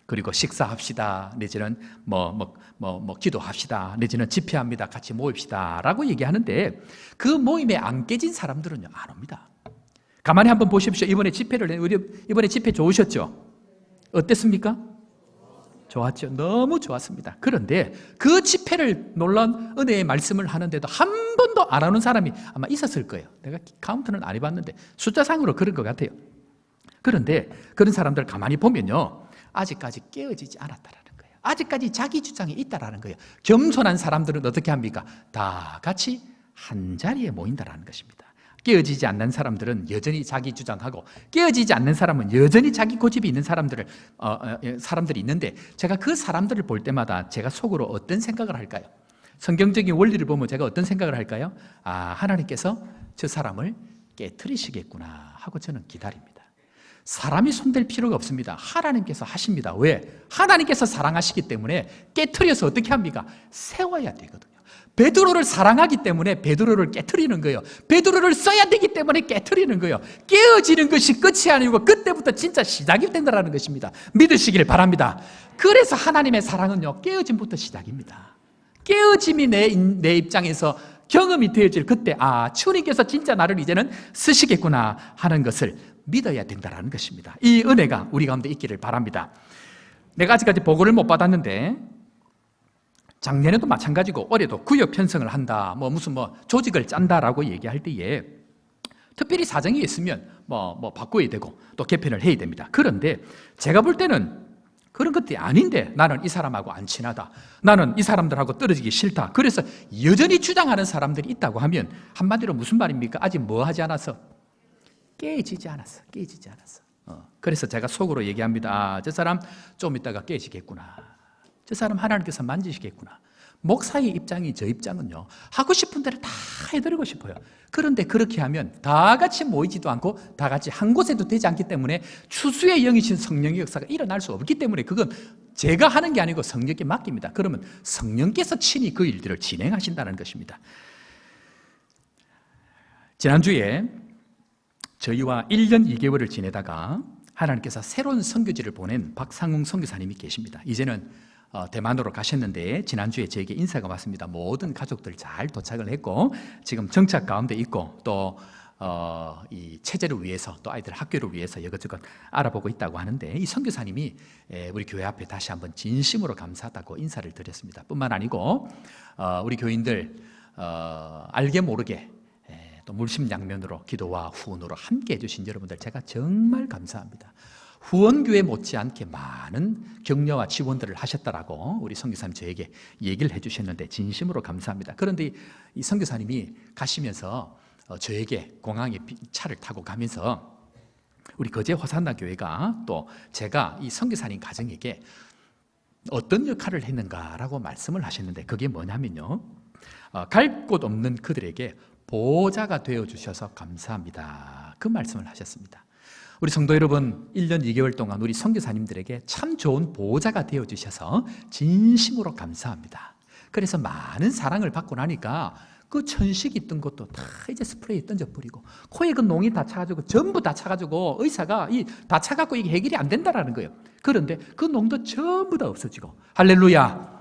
그리고 식사합시다 내지는 기도합시다 내지는 집회합니다 같이 모입시다 라고 얘기하는데 그 모임에 안 깨진 사람들은요 안 옵니다. 가만히 한번 보십시오. 이번에 집회 좋으셨죠? 어땠습니까? 좋았죠. 너무 좋았습니다. 그런데 그 집회를 놀라운 은혜의 말씀을 하는데도 한 번도 안 오는 사람이 아마 있었을 거예요. 내가 카운트는 안 해봤는데 숫자상으로 그런 것 같아요. 그런데 그런 사람들 가만히 보면요, 아직까지 깨어지지 않았다라는 거예요. 아직까지 자기 주장이 있다라는 거예요. 겸손한 사람들은 어떻게 합니까? 다 같이 한 자리에 모인다라는 것입니다. 깨어지지 않는 사람들은 여전히 자기 주장하고 깨어지지 않는 사람은 여전히 자기 고집이 있는 사람들이 있는데 제가 그 사람들을 볼 때마다 제가 속으로 어떤 생각을 할까요? 성경적인 원리를 보면 제가 어떤 생각을 할까요? 하나님께서 저 사람을 깨트리시겠구나 하고 저는 기다립니다. 사람이 손댈 필요가 없습니다. 하나님께서 하십니다. 왜? 하나님께서 사랑하시기 때문에 깨트려서 어떻게 합니까? 세워야 되거든요. 베드로를 사랑하기 때문에 베드로를 깨트리는 거예요. 베드로를 써야 되기 때문에 깨트리는 거예요. 깨어지는 것이 끝이 아니고 그때부터 진짜 시작이 된다는 것입니다. 믿으시길 바랍니다. 그래서 하나님의 사랑은요, 깨어짐부터 시작입니다. 깨어짐이 내 입장에서 경험이 되어질 그때 주님께서 진짜 나를 이제는 쓰시겠구나 하는 것을 믿어야 된다는 것입니다. 이 은혜가 우리 가운데 있기를 바랍니다. 내가 아직까지 보고를 못 받았는데 작년에도 마찬가지고 올해도 구역 편성을 한다, 무슨 조직을 짠다라고 얘기할 때에 특별히 사정이 있으면 바꿔야 되고 또 개편을 해야 됩니다. 그런데 제가 볼 때는 그런 것들이 아닌데 나는 이 사람하고 안 친하다, 나는 이 사람들하고 떨어지기 싫다, 그래서 여전히 주장하는 사람들이 있다고 하면 한마디로 무슨 말입니까? 아직 뭐 하지 않았어? 깨지지 않았어. 그래서 제가 속으로 얘기합니다. 아, 저 사람 좀 이따가 깨지겠구나. 저 사람 하나님께서 만지시겠구나. 목사의 입장이 저 입장은요, 하고 싶은 대로 다 해드리고 싶어요. 그런데 그렇게 하면 다 같이 모이지도 않고 다 같이 한 곳에도 되지 않기 때문에 추수의 영이신 성령의 역사가 일어날 수 없기 때문에 그건 제가 하는 게 아니고 성령께 맡깁니다. 그러면 성령께서 친히 그 일들을 진행하신다는 것입니다. 지난주에 저희와 1년 2개월을 지내다가 하나님께서 새로운 선교지를 보낸 박상웅 선교사님이 계십니다. 이제는 대만으로 가셨는데 지난주에 저에게 인사가 왔습니다. 모든 가족들 잘 도착을 했고 지금 정착 가운데 있고 또 이 체제를 위해서 또 아이들 학교를 위해서 이것저것 알아보고 있다고 하는데 이 선교사님이 우리 교회 앞에 다시 한번 진심으로 감사하다고 인사를 드렸습니다. 뿐만 아니고 우리 교인들 알게 모르게 또 물심양면으로 기도와 후원으로 함께 해주신 여러분들 제가 정말 감사합니다. 후원교회 못지않게 많은 격려와 지원들을 하셨다라고 우리 선교사님 저에게 얘기를 해주셨는데 진심으로 감사합니다. 그런데 이 선교사님이 가시면서 저에게 공항에 차를 타고 가면서 우리 거제 호산나 교회가 또 제가 이 선교사님 가정에게 어떤 역할을 했는가라고 말씀을 하셨는데 그게 뭐냐면요, 갈 곳 없는 그들에게 보호자가 되어주셔서 감사합니다. 그 말씀을 하셨습니다. 우리 성도 여러분, 1년 2개월 동안 우리 선교사님들에게 참 좋은 보호자가 되어주셔서 진심으로 감사합니다. 그래서 많은 사랑을 받고 나니까 그 천식 있던 것도 다 이제 스프레이 던져버리고 코에 그 농이 다 차가지고 전부 다 차가지고 의사가 다 차갖고 이게 해결이 안 된다라는 거예요. 그런데 그 농도 전부 다 없어지고 할렐루야!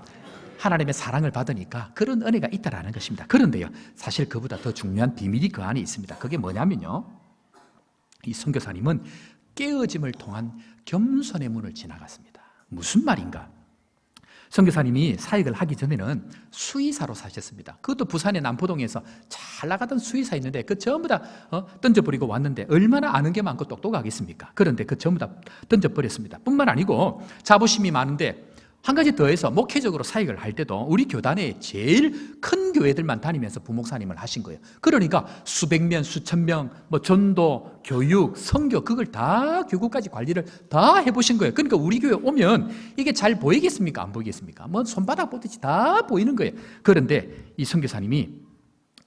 하나님의 사랑을 받으니까 그런 은혜가 있다라는 것입니다. 그런데요, 사실 그보다 더 중요한 비밀이 그 안에 있습니다. 그게 뭐냐면요, 이 선교사님은 깨어짐을 통한 겸손의 문을 지나갔습니다. 무슨 말인가? 선교사님이 사역을 하기 전에는 수의사로 사셨습니다. 그것도 부산의 남포동에서 잘 나가던 수의사 있는데 그 전부 다 던져버리고 왔는데 얼마나 아는 게 많고 똑똑하겠습니까? 그런데 그 전부 다 던져버렸습니다. 뿐만 아니고 자부심이 많은데 한 가지 더해서 목회적으로 사역을 할 때도 우리 교단의 제일 큰 교회들만 다니면서 부목사님을 하신 거예요. 그러니까 수백 명, 수천 명, 전도, 교육, 선교 그걸 다 교구까지 관리를 다 해보신 거예요. 그러니까 우리 교회 오면 이게 잘 보이겠습니까? 안 보이겠습니까? 손바닥 보듯이 다 보이는 거예요. 그런데 이 선교사님이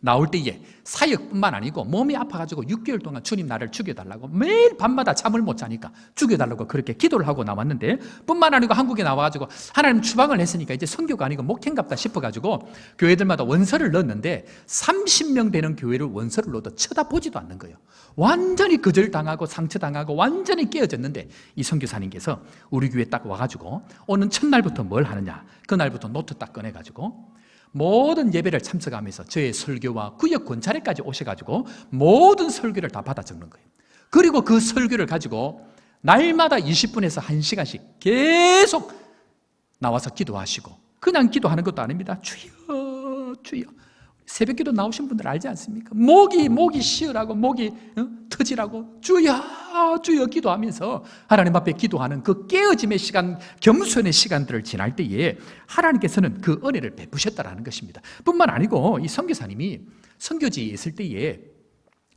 나올 때에 사역뿐만 아니고 몸이 아파가지고 6개월 동안 주님 나를 죽여달라고 매일 밤마다 잠을 못 자니까 죽여달라고 그렇게 기도를 하고 나왔는데 뿐만 아니고 한국에 나와가지고 하나님 추방을 했으니까 이제 선교가 아니고 목회인갑다 싶어가지고 교회들마다 원서를 넣었는데 30명 되는 교회를 원서를 넣어도 쳐다보지도 않는 거예요. 완전히 거절당하고 상처당하고 완전히 깨어졌는데 이 선교사님께서 우리 교회에 딱 와가지고 오는 첫날부터 뭘 하느냐, 그날부터 노트 딱 꺼내가지고 모든 예배를 참석하면서 저의 설교와 구역 권찰회까지 오셔가지고 모든 설교를 다 받아 적는 거예요. 그리고 그 설교를 가지고 날마다 20분에서 1시간씩 계속 나와서 기도하시고 그냥 기도하는 것도 아닙니다. 주여 주여. 새벽기도 나오신 분들 알지 않습니까? 목이 쉬으라고 목이 터지라고 주여 주여 기도하면서 하나님 앞에 기도하는 그 깨어짐의 시간, 겸손의 시간들을 지날 때에 하나님께서는 그 은혜를 베푸셨다라는 것입니다. 뿐만 아니고 이 선교사님이 선교지에 있을 때에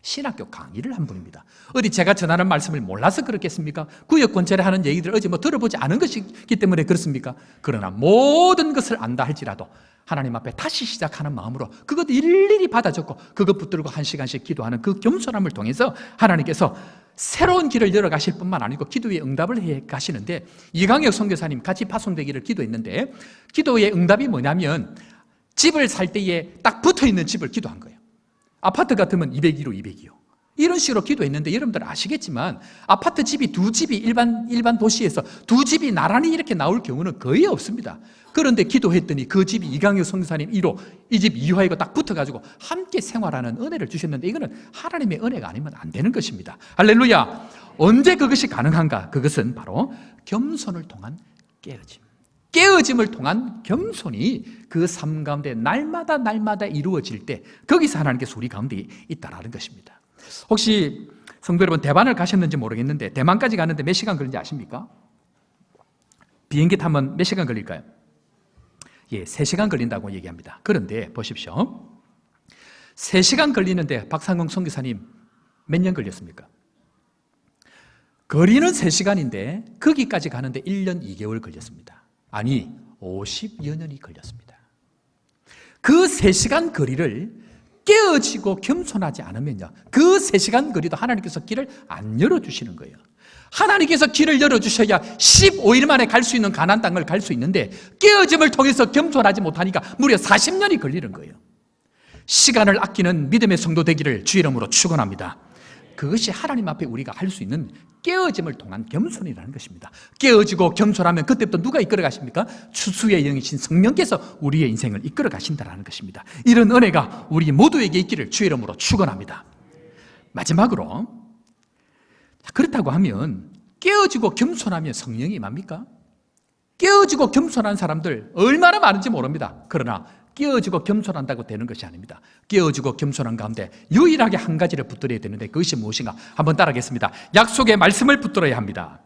신학교 강의를 한 분입니다. 어디 제가 전하는 말씀을 몰라서 그렇겠습니까? 구역 권찰에 하는 얘기들 어제 들어보지 않은 것이기 때문에 그렇습니까? 그러나 모든 것을 안다 할지라도 하나님 앞에 다시 시작하는 마음으로 그것 일일이 받아 적고 그것 붙들고 1시간씩 기도하는 그 겸손함을 통해서 하나님께서 새로운 길을 열어가실 뿐만 아니고 기도에 응답을 해 가시는데 이강혁 선교사님 같이 파송되기를 기도했는데 기도의 응답이 뭐냐면 집을 살 때에 딱 붙어있는 집을 기도한 거예요. 아파트 같으면 202로 202요. 이런 식으로 기도했는데 여러분들 아시겠지만 아파트 집이 두 집이 일반 도시에서 두 집이 나란히 이렇게 나올 경우는 거의 없습니다. 그런데 기도했더니 그 집이 이강혁 선교사님 1호, 이 집 2호하고 딱 붙어가지고 함께 생활하는 은혜를 주셨는데 이거는 하나님의 은혜가 아니면 안 되는 것입니다. 할렐루야. 언제 그것이 가능한가? 그것은 바로 겸손을 통한 깨어짐. 깨어짐을 통한 겸손이 그 삶 가운데 날마다 이루어질 때 거기서 하나님께서 우리 가운데 있다라는 것입니다. 혹시 성도 여러분 대만을 가셨는지 모르겠는데 대만까지 가는데 몇 시간 걸리는지 아십니까? 비행기 타면 몇 시간 걸릴까요? 3시간 걸린다고 얘기합니다. 그런데 보십시오. 3시간 걸리는데 박상웅 선교사님 몇 년 걸렸습니까? 거리는 3시간인데 거기까지 가는데 1년 2개월 걸렸습니다. 아니 50여 년이 걸렸습니다. 그 3시간 거리를 깨어지고 겸손하지 않으면요, 그 3시간 거리도 하나님께서 길을 안 열어주시는 거예요. 하나님께서 길을 열어주셔야 15일 만에 갈 수 있는 가나안 땅을 갈 수 있는데 깨어짐을 통해서 겸손하지 못하니까 무려 40년이 걸리는 거예요. 시간을 아끼는 믿음의 성도 되기를 주의 이름으로 축원합니다. 그것이 하나님 앞에 우리가 할 수 있는 깨어짐을 통한 겸손이라는 것입니다. 깨어지고 겸손하면 그때부터 누가 이끌어 가십니까? 추수의 영이신 성령께서 우리의 인생을 이끌어 가신다는 것입니다. 이런 은혜가 우리 모두에게 있기를 주의 이름으로 축원합니다. 마지막으로, 그렇다고 하면 깨어지고 겸손하면 성령이 임합니까? 깨어지고 겸손한 사람들 얼마나 많은지 모릅니다. 그러나 깨어지고 겸손한다고 되는 것이 아닙니다. 깨어지고 겸손한 가운데 유일하게 한 가지를 붙들어야 되는데 그것이 무엇인가? 한번 따라하겠습니다. 약속의 말씀을 붙들어야 합니다.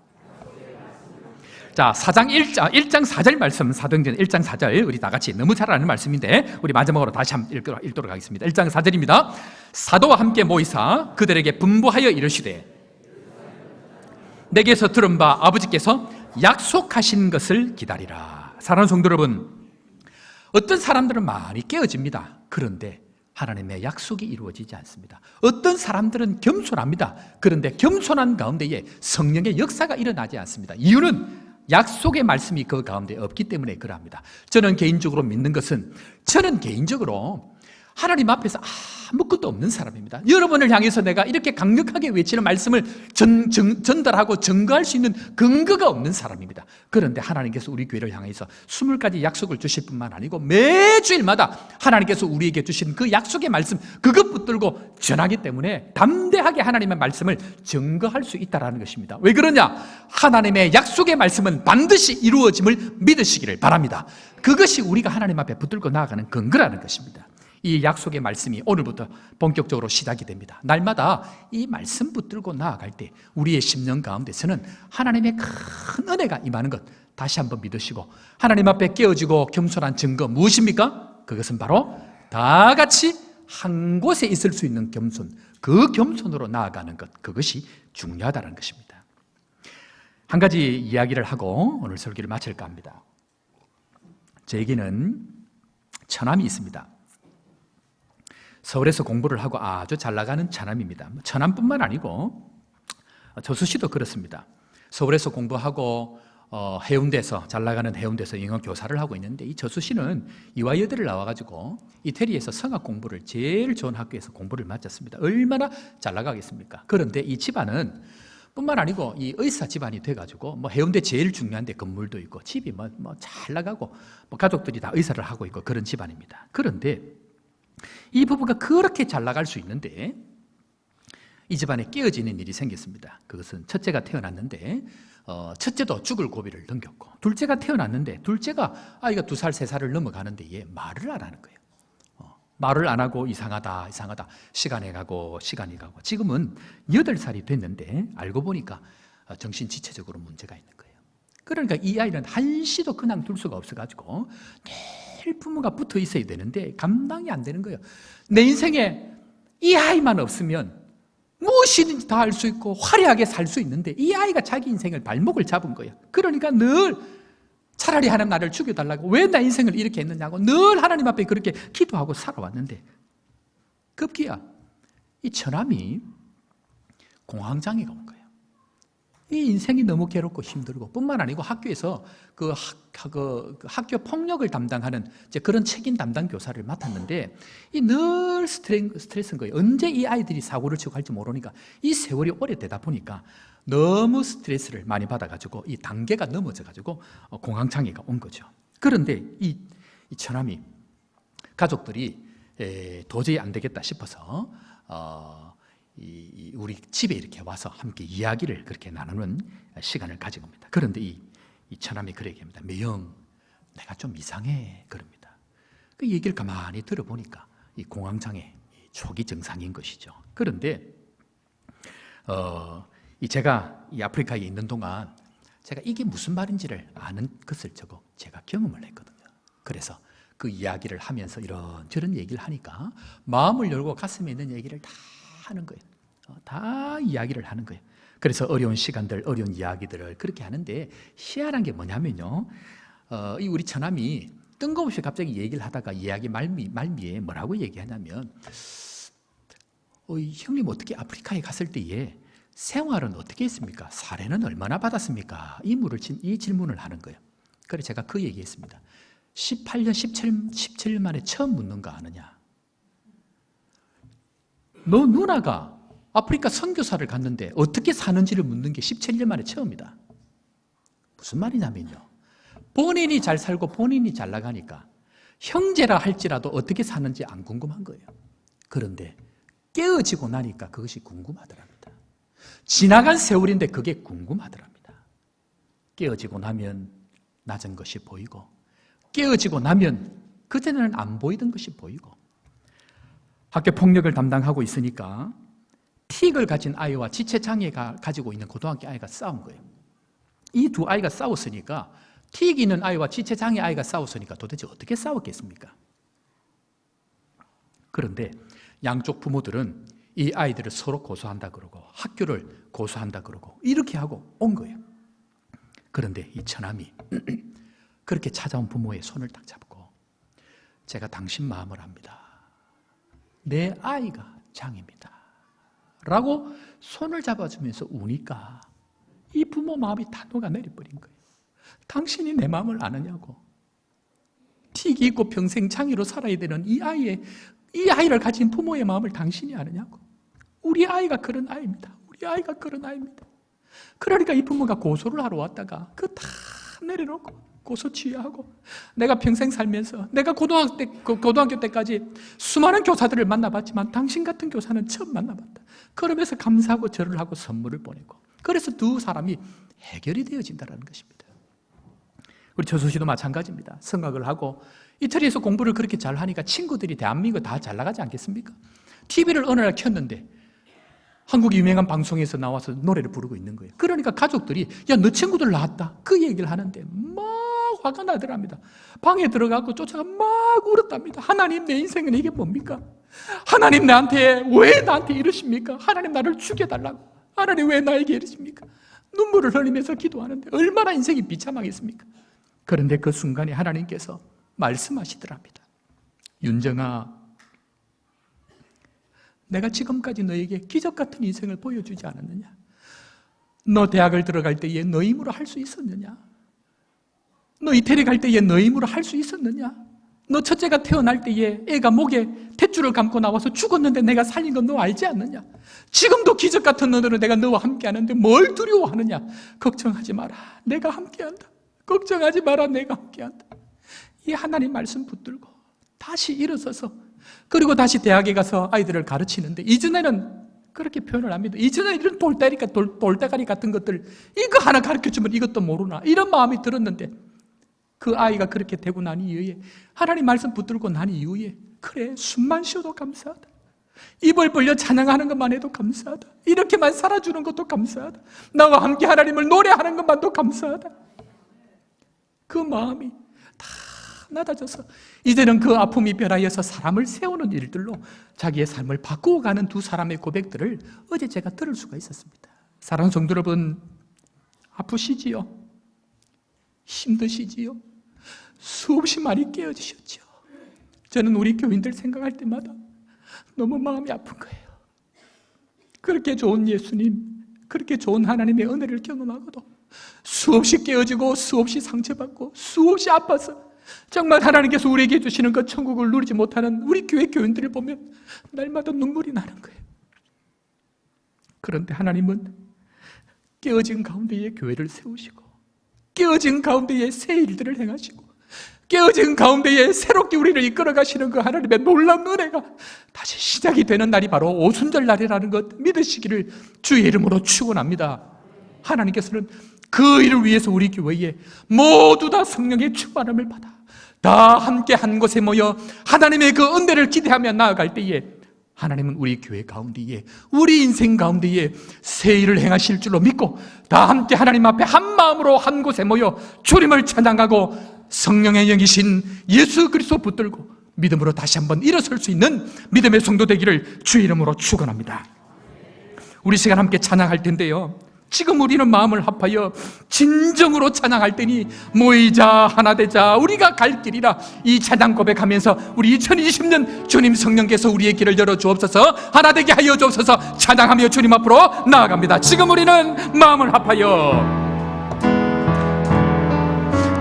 자, 1장 4절 말씀, 사도행전 1장 4절, 우리 다 같이 너무 잘 아는 말씀인데 우리 마지막으로 다시 한번 읽도록 하겠습니다. 1장 4절입니다. 사도와 함께 모이사 그들에게 분부하여 이르시되 내게서 들은 바 아버지께서 약속하신 것을 기다리라. 사랑하는 성도 여러분, 어떤 사람들은 많이 깨어집니다. 그런데 하나님의 약속이 이루어지지 않습니다. 어떤 사람들은 겸손합니다. 그런데 겸손한 가운데에 성령의 역사가 일어나지 않습니다. 이유는 약속의 말씀이 그 가운데 없기 때문에 그러합니다. 저는 개인적으로 믿는 것은, 저는 개인적으로 하나님 앞에서 아무것도 없는 사람입니다. 여러분을 향해서 내가 이렇게 강력하게 외치는 말씀을 전달하고 증거할 수 있는 근거가 없는 사람입니다. 그런데 하나님께서 우리 교회를 향해서 20가지 약속을 주실 뿐만 아니고 매주일마다 하나님께서 우리에게 주신 그 약속의 말씀, 그것 붙들고 전하기 때문에 담대하게 하나님의 말씀을 증거할 수 있다는 것입니다. 왜 그러냐? 하나님의 약속의 말씀은 반드시 이루어짐을 믿으시기를 바랍니다. 그것이 우리가 하나님 앞에 붙들고 나아가는 근거라는 것입니다. 이 약속의 말씀이 오늘부터 본격적으로 시작이 됩니다. 날마다 이 말씀 붙들고 나아갈 때 우리의 심령 가운데서는 하나님의 큰 은혜가 임하는 것 다시 한번 믿으시고, 하나님 앞에 깨어지고 겸손한 증거 무엇입니까? 그것은 바로 다 같이 한 곳에 있을 수 있는 겸손, 그 겸손으로 나아가는 것, 그것이 중요하다는 것입니다. 한 가지 이야기를 하고 오늘 설교를 마칠까 합니다. 저에게는 처남이 있습니다. 서울에서 공부를 하고 아주 잘 나가는 처남입니다. 처남뿐만 아니고 저수씨도 그렇습니다. 서울에서 공부하고 해운대에서, 잘 나가는 해운대에서 영어 교사를 하고 있는데, 이 저수씨는 이화여대를 나와가지고 이태리에서 성악 공부를 제일 좋은 학교에서 공부를 마쳤습니다. 얼마나 잘 나가겠습니까? 그런데 이 집안은 뿐만 아니고 이 의사 집안이 돼가지고 해운대 제일 중요한 데 건물도 있고 집이 잘 나가고 가족들이 다 의사를 하고 있고 그런 집안입니다. 그런데 이 부부가 그렇게 잘 나갈 수 있는데 이 집안에 깨어지는 일이 생겼습니다. 그것은 첫째가 태어났는데 첫째도 죽을 고비를 넘겼고, 둘째가 태어났는데 둘째가 아이가 2살, 3살을 넘어가는데 얘 말을 안 하는 거예요. 말을 안 하고 이상하다 시간이 가고 지금은 8살이 됐는데 알고 보니까 정신지체적으로 문제가 있는 거예요. 그러니까 이 아이는 한시도 그냥 둘 수가 없어가지고 늘 부모가 붙어 있어야 되는데 감당이 안 되는 거예요. 내 인생에 이 아이만 없으면 무엇이든지 다 할 수 있고 화려하게 살 수 있는데 이 아이가 자기 인생을 발목을 잡은 거예요. 그러니까 늘 차라리 하나님 나를 죽여달라고, 왜 나 인생을 이렇게 했느냐고 늘 하나님 앞에 그렇게 기도하고 살아왔는데 급기야 이 처남이 공황장애가 온 거예요. 이 인생이 너무 괴롭고 힘들고 뿐만 아니고 학교에서 그 학교 폭력을 담당하는 그런 책임 담당 교사를 맡았는데 이 늘 스트레스인 거예요. 언제 이 아이들이 사고를 치고 갈지 모르니까 이 세월이 오래되다 보니까 너무 스트레스를 많이 받아가지고 이 단계가 넘어져가지고 공황장애가 온 거죠. 그런데 이 처남이 가족들이 도저히 안 되겠다 싶어서 우리 집에 이렇게 와서 함께 이야기를 그렇게 나누는 시간을 가진 겁니다. 그런데 이 처남이 그렇게 합니다. 매영, 내가 좀 이상해. 그럽니다. 그 얘기를 가만히 들어보니까 이 공황장애 초기 증상인 것이죠. 그런데 제가 이 아프리카에 있는 동안 제가 이게 무슨 말인지를 아는 것을 제가 경험을 했거든요. 그래서 그 이야기를 하면서 이런저런 얘기를 하니까 마음을 열고 가슴에 있는 얘기를 다 하는 거예요. 다 이야기를 하는 거예요. 그래서 어려운 시간들, 어려운 이야기들을 그렇게 하는데 희한한 게 뭐냐면요. 이 우리 처남이 뜬금없이 갑자기 얘기를 하다가 이야기 말미에 뭐라고 얘기하냐면 형님 어떻게 아프리카에 갔을 때에 생활은 어떻게 했습니까? 사례는 얼마나 받았습니까? 이 질문을 하는 거예요. 그래서 제가 그 얘기했습니다. 18년, 17년 만에 처음 묻는 거 아느냐? 너 누나가 아프리카 선교사를 갔는데 어떻게 사는지를 묻는 게 17년 만에 처음이다. 무슨 말이냐면요. 본인이 잘 살고 본인이 잘 나가니까 형제라 할지라도 어떻게 사는지 안 궁금한 거예요. 그런데 깨어지고 나니까 그것이 궁금하더랍니다. 지나간 세월인데 그게 궁금하더랍니다. 깨어지고 나면 낮은 것이 보이고 깨어지고 나면 그전에는 안 보이던 것이 보이고 학교 폭력을 담당하고 있으니까 틱을 가진 아이와 지체장애가 가지고 있는 고등학교 아이가 싸운 거예요. 이 두 아이가 싸웠으니까 틱 있는 아이와 지체장애 아이가 싸웠으니까 도대체 어떻게 싸웠겠습니까? 그런데 양쪽 부모들은 이 아이들을 서로 고소한다 그러고 학교를 고소한다 그러고 이렇게 하고 온 거예요. 그런데 이 처남이 그렇게 찾아온 부모의 손을 딱 잡고 제가 당신 마음을 압니다. 내 아이가 장애입니다. 라고 손을 잡아주면서 우니까 이 부모 마음이 다 녹아내려버린 거예요. 당신이 내 마음을 아느냐고. 틱이 있고 평생 장애로 살아야 되는 이 아이를 가진 부모의 마음을 당신이 아느냐고. 우리 아이가 그런 아이입니다. 우리 아이가 그런 아이입니다. 그러니까 이 부모가 고소를 하러 왔다가 그거 다 내려놓고 고소 취하하고 내가 평생 살면서 내가 고등학교 때까지 수많은 교사들을 만나봤지만 당신 같은 교사는 처음 만나봤다. 그러면서 감사하고 절을 하고 선물을 보내고 그래서 두 사람이 해결이 되어진다는 것입니다. 우리 조수 씨도 마찬가지입니다. 성악을 하고 이태리에서 공부를 그렇게 잘하니까 친구들이 대한민국 다 잘 나가지 않겠습니까? TV를 어느 날 켰는데 한국의 유명한 방송에서 나와서 노래를 부르고 있는 거예요. 그러니까 가족들이 야, 너 친구들 나왔다. 그 얘기를 하는데 막 화가 나더랍니다. 방에 들어가고 쫓아가 막 울었답니다. 하나님, 내 인생은 이게 뭡니까? 하나님 왜 나한테 이러십니까? 하나님 나를 죽여달라고. 하나님 왜 나에게 이러십니까? 눈물을 흘리면서 기도하는데 얼마나 인생이 비참하겠습니까? 그런데 그 순간에 하나님께서 말씀하시더랍니다. 윤정아, 내가 지금까지 너에게 기적 같은 인생을 보여주지 않았느냐? 너 대학을 들어갈 때에 너 힘으로 할 수 있었느냐? 너 이태리 갈 때에 너 힘으로 할 수 있었느냐? 너 첫째가 태어날 때에 애가 목에 탯줄을 감고 나와서 죽었는데 내가 살린 건 너 알지 않느냐? 지금도 기적 같은 너는 내가 너와 함께 하는데 뭘 두려워하느냐? 걱정하지 마라. 내가 함께한다. 걱정하지 마라. 내가 함께한다. 이 하나님 말씀 붙들고 다시 일어서서 그리고 다시 대학에 가서 아이들을 가르치는데 이전에는 그렇게 표현을 합니다. 이전에 이런 돌대가리 같은 것들 이거 하나 가르쳐주면 이것도 모르나 이런 마음이 들었는데 그 아이가 그렇게 되고 난 이후에 하나님 말씀 붙들고 난 이후에 그래 숨만 쉬어도 감사하다. 입을 벌려 찬양하는 것만 해도 감사하다. 이렇게만 살아주는 것도 감사하다. 나와 함께 하나님을 노래하는 것만도 감사하다. 그 마음이 다 낮아져서 이제는 그 아픔이 변하여서 사람을 세우는 일들로 자기의 삶을 바꾸어 가는 두 사람의 고백들을 어제 제가 들을 수가 있었습니다. 사랑하는 성도 여러분, 아프시지요? 힘드시지요? 수없이 많이 깨어지셨죠? 저는 우리 교인들 생각할 때마다 너무 마음이 아픈 거예요. 그렇게 좋은 예수님, 그렇게 좋은 하나님의 은혜를 경험하고도 수없이 깨어지고 수없이 상처받고 수없이 아파서 정말 하나님께서 우리에게 주시는 그 천국을 누리지 못하는 우리 교회 교인들을 보면 날마다 눈물이 나는 거예요. 그런데 하나님은 깨어진 가운데에 교회를 세우시고 깨어진 가운데에 새 일들을 행하시고 깨어진 가운데에 새롭게 우리를 이끌어가시는 그 하나님의 놀라운 은혜가 다시 시작이 되는 날이 바로 오순절 날이라는 것 믿으시기를 주의 이름으로 축원합니다. 하나님께서는 그 일을 위해서 우리 교회에 모두 다 성령의 충만함을 받아 다 함께 한 곳에 모여 하나님의 그 은혜를 기대하며 나아갈 때에 하나님은 우리 교회 가운데에 우리 인생 가운데에 새 일을 행하실 줄로 믿고 다 함께 하나님 앞에 한 마음으로 한 곳에 모여 주님을 찬양하고 성령의 영이신 예수 그리스도 붙들고 믿음으로 다시 한번 일어설 수 있는 믿음의 성도 되기를 주의 이름으로 축원합니다. 우리 시간 함께 찬양할 텐데요, 지금 우리는 마음을 합하여 진정으로 찬양할 때니 모이자 하나 되자 우리가 갈 길이라 이 찬양 고백하면서 우리 2020년 주님 성령께서 우리의 길을 열어 주옵소서. 하나 되게 하여 주옵소서. 찬양하며 주님 앞으로 나아갑니다. 지금 우리는 마음을 합하여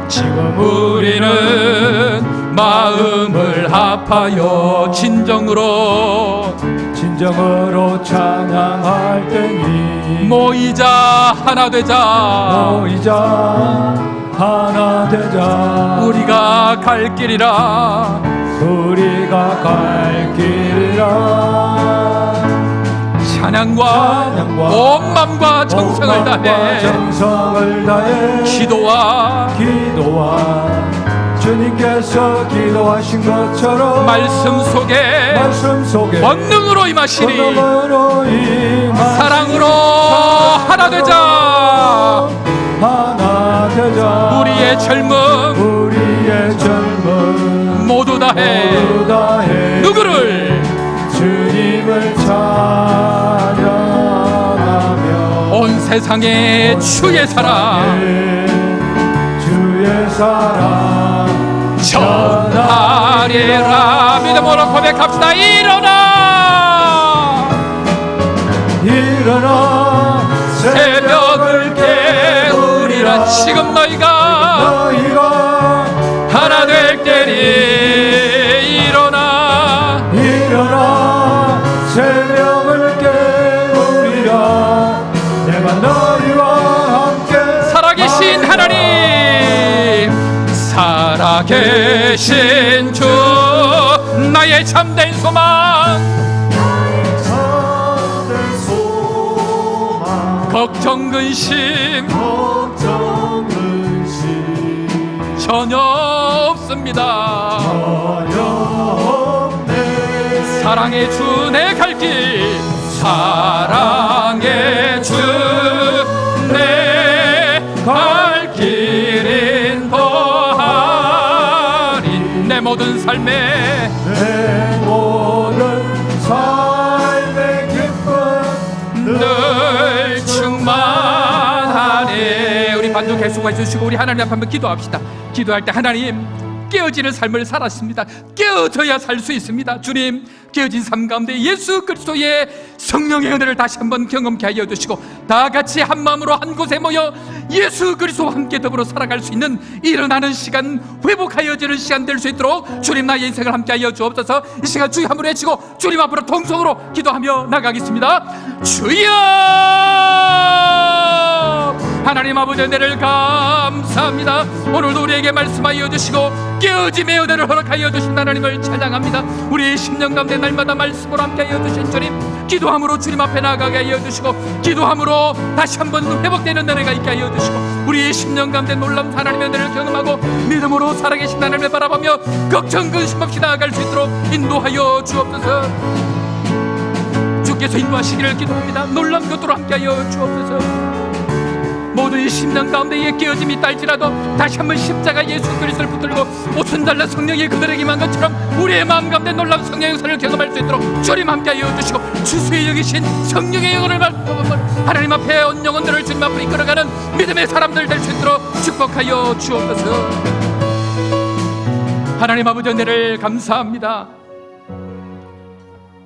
지금 우리는 마음을 합하여 진정으로 찬양할 때니 모이자 하나 되자 우리가 갈 길이라 찬양과 온 맘과 정성을 다해 기도와 주님께서 기도하신 것처럼 말씀 속에 권능으로 임하시니 사랑으로 하나 되자 우리의 젊음 모두 다해 누구를 주님을 찬양하며 온 세상에 주의 사랑 전하리라. 믿음으로 고백합시다. 일어나 새벽을 깨우리라. 지금 너희가 하나 될 때니 일어나 새벽을 깨우리라. 내가 너희와 함께 살아계신 하나님 살아계신 주 나의 참된 소망 걱정 근심 전혀 없습니다. 사랑의 주 내 갈 길 사랑의 주 내 갈 길 인도하리. 내 모든 삶의 기쁨 늘 충만하네. 우리 반주 계속해 주시고 우리 하나님 앞에 한번 기도합시다. 기도할 때 하나님 깨어지는 삶을 살았습니다. 깨어져야 살 수 있습니다. 주님 깨어진 삶 가운데 예수 그리스도의 성령의 은혜를 다시 한번 경험케 하여 주시고 다 같이 한 마음으로 한 곳에 모여 예수 그리스도와 함께 더불어 살아갈 수 있는 일어나는 시간, 회복하여지는 시간 될 수 있도록 주님 나의 인생을 함께 하여 주옵소서. 이 시간 주여 한번 외치고 주님 앞으로 통성으로 기도하며 나가겠습니다. 주여 하나님 아버지 은혜를 감사합니다. 오늘도 우리에게 말씀하여 주시고 깨어짐의 은혜를 허락하여 주신 하나님을 찬양합니다. 우리의 10년 가운데 날마다 말씀으로 함께 하여 주신 주님, 기도함으로 주님 앞에 나가게 하여 주시고 기도함으로 다시 한번 회복되는 은혜가 있게 하여 주시고 우리의 10년 가운데 놀라운 하나님의 은혜를 경험하고 믿음으로 살아계신 하나님을 바라보며 걱정 근심 없이 나아갈 수 있도록 인도하여 주옵소서. 주께서 인도하시기를 기도합니다. 놀라운 것으로 함께 하여 주옵소서. 모든 10년 가운데에 깨어짐이 있달지라도 다시 한번 십자가 예수 그리스도를 붙들고 옷은 달라 성령이 그들에게 임한 것처럼 우리의 마음 가운데 놀라운 성령의 역사를 경험할 수 있도록 주님 함께 하여 주시고 주수의 여기신 성령의 영혼을 하나님 앞에 온 영혼들을 주님 앞으로 이끌어가는 믿음의 사람들 될 수 있도록 축복하여 주옵소서. 하나님 아버지 은혜를 감사합니다.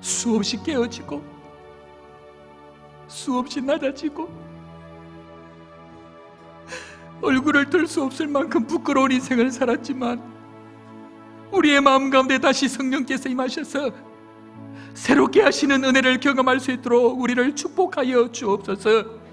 수없이 깨어지고 수없이 낮아지고 얼굴을 들 수 없을 만큼 부끄러운 인생을 살았지만 우리의 마음 가운데 다시 성령께서 임하셔서 새롭게 하시는 은혜를 경험할 수 있도록 우리를 축복하여 주옵소서.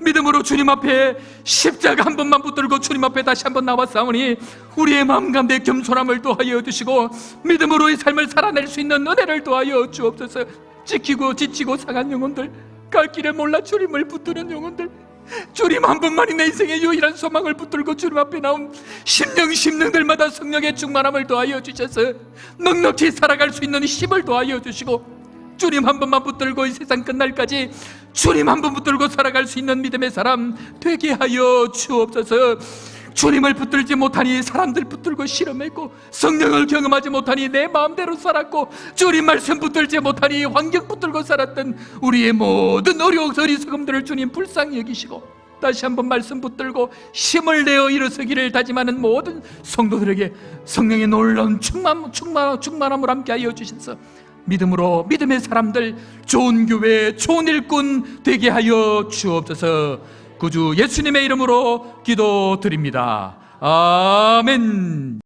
믿음으로 주님 앞에 십자가 한 번만 붙들고 주님 앞에 다시 한번 나와 싸우니 우리의 마음 가운데 겸손함을 더하여 주시고 믿음으로 이 삶을 살아낼 수 있는 은혜를 더하여 주옵소서. 지키고 지치고 상한 영혼들, 갈 길을 몰라 주님을 붙드는 영혼들, 주님 한 분만이 내 인생의 유일한 소망을 붙들고 주님 앞에 나온 심령들마다 성령의 충만함을 더하여 주셔서 넉넉히 살아갈 수 있는 힘을 더하여 주시고 주님 한 분만 붙들고 이 세상 끝날까지 주님 한 분 붙들고 살아갈 수 있는 믿음의 사람 되게 하여 주옵소서. 주님을 붙들지 못하니 사람들 붙들고 실험했고, 성령을 경험하지 못하니 내 마음대로 살았고, 주님 말씀 붙들지 못하니 환경 붙들고 살았던 우리의 모든 어리석음들을 주님 불쌍히 여기시고, 다시 한번 말씀 붙들고 힘을 내어 일어서기를 다짐하는 모든 성도들에게 성령의 놀라운 충만함을 함께하여 주셔서 믿음으로 믿음의 사람들, 좋은 교회, 좋은 일꾼 되게 하여 주옵소서. 구주 예수님의 이름으로 기도드립니다. 아멘.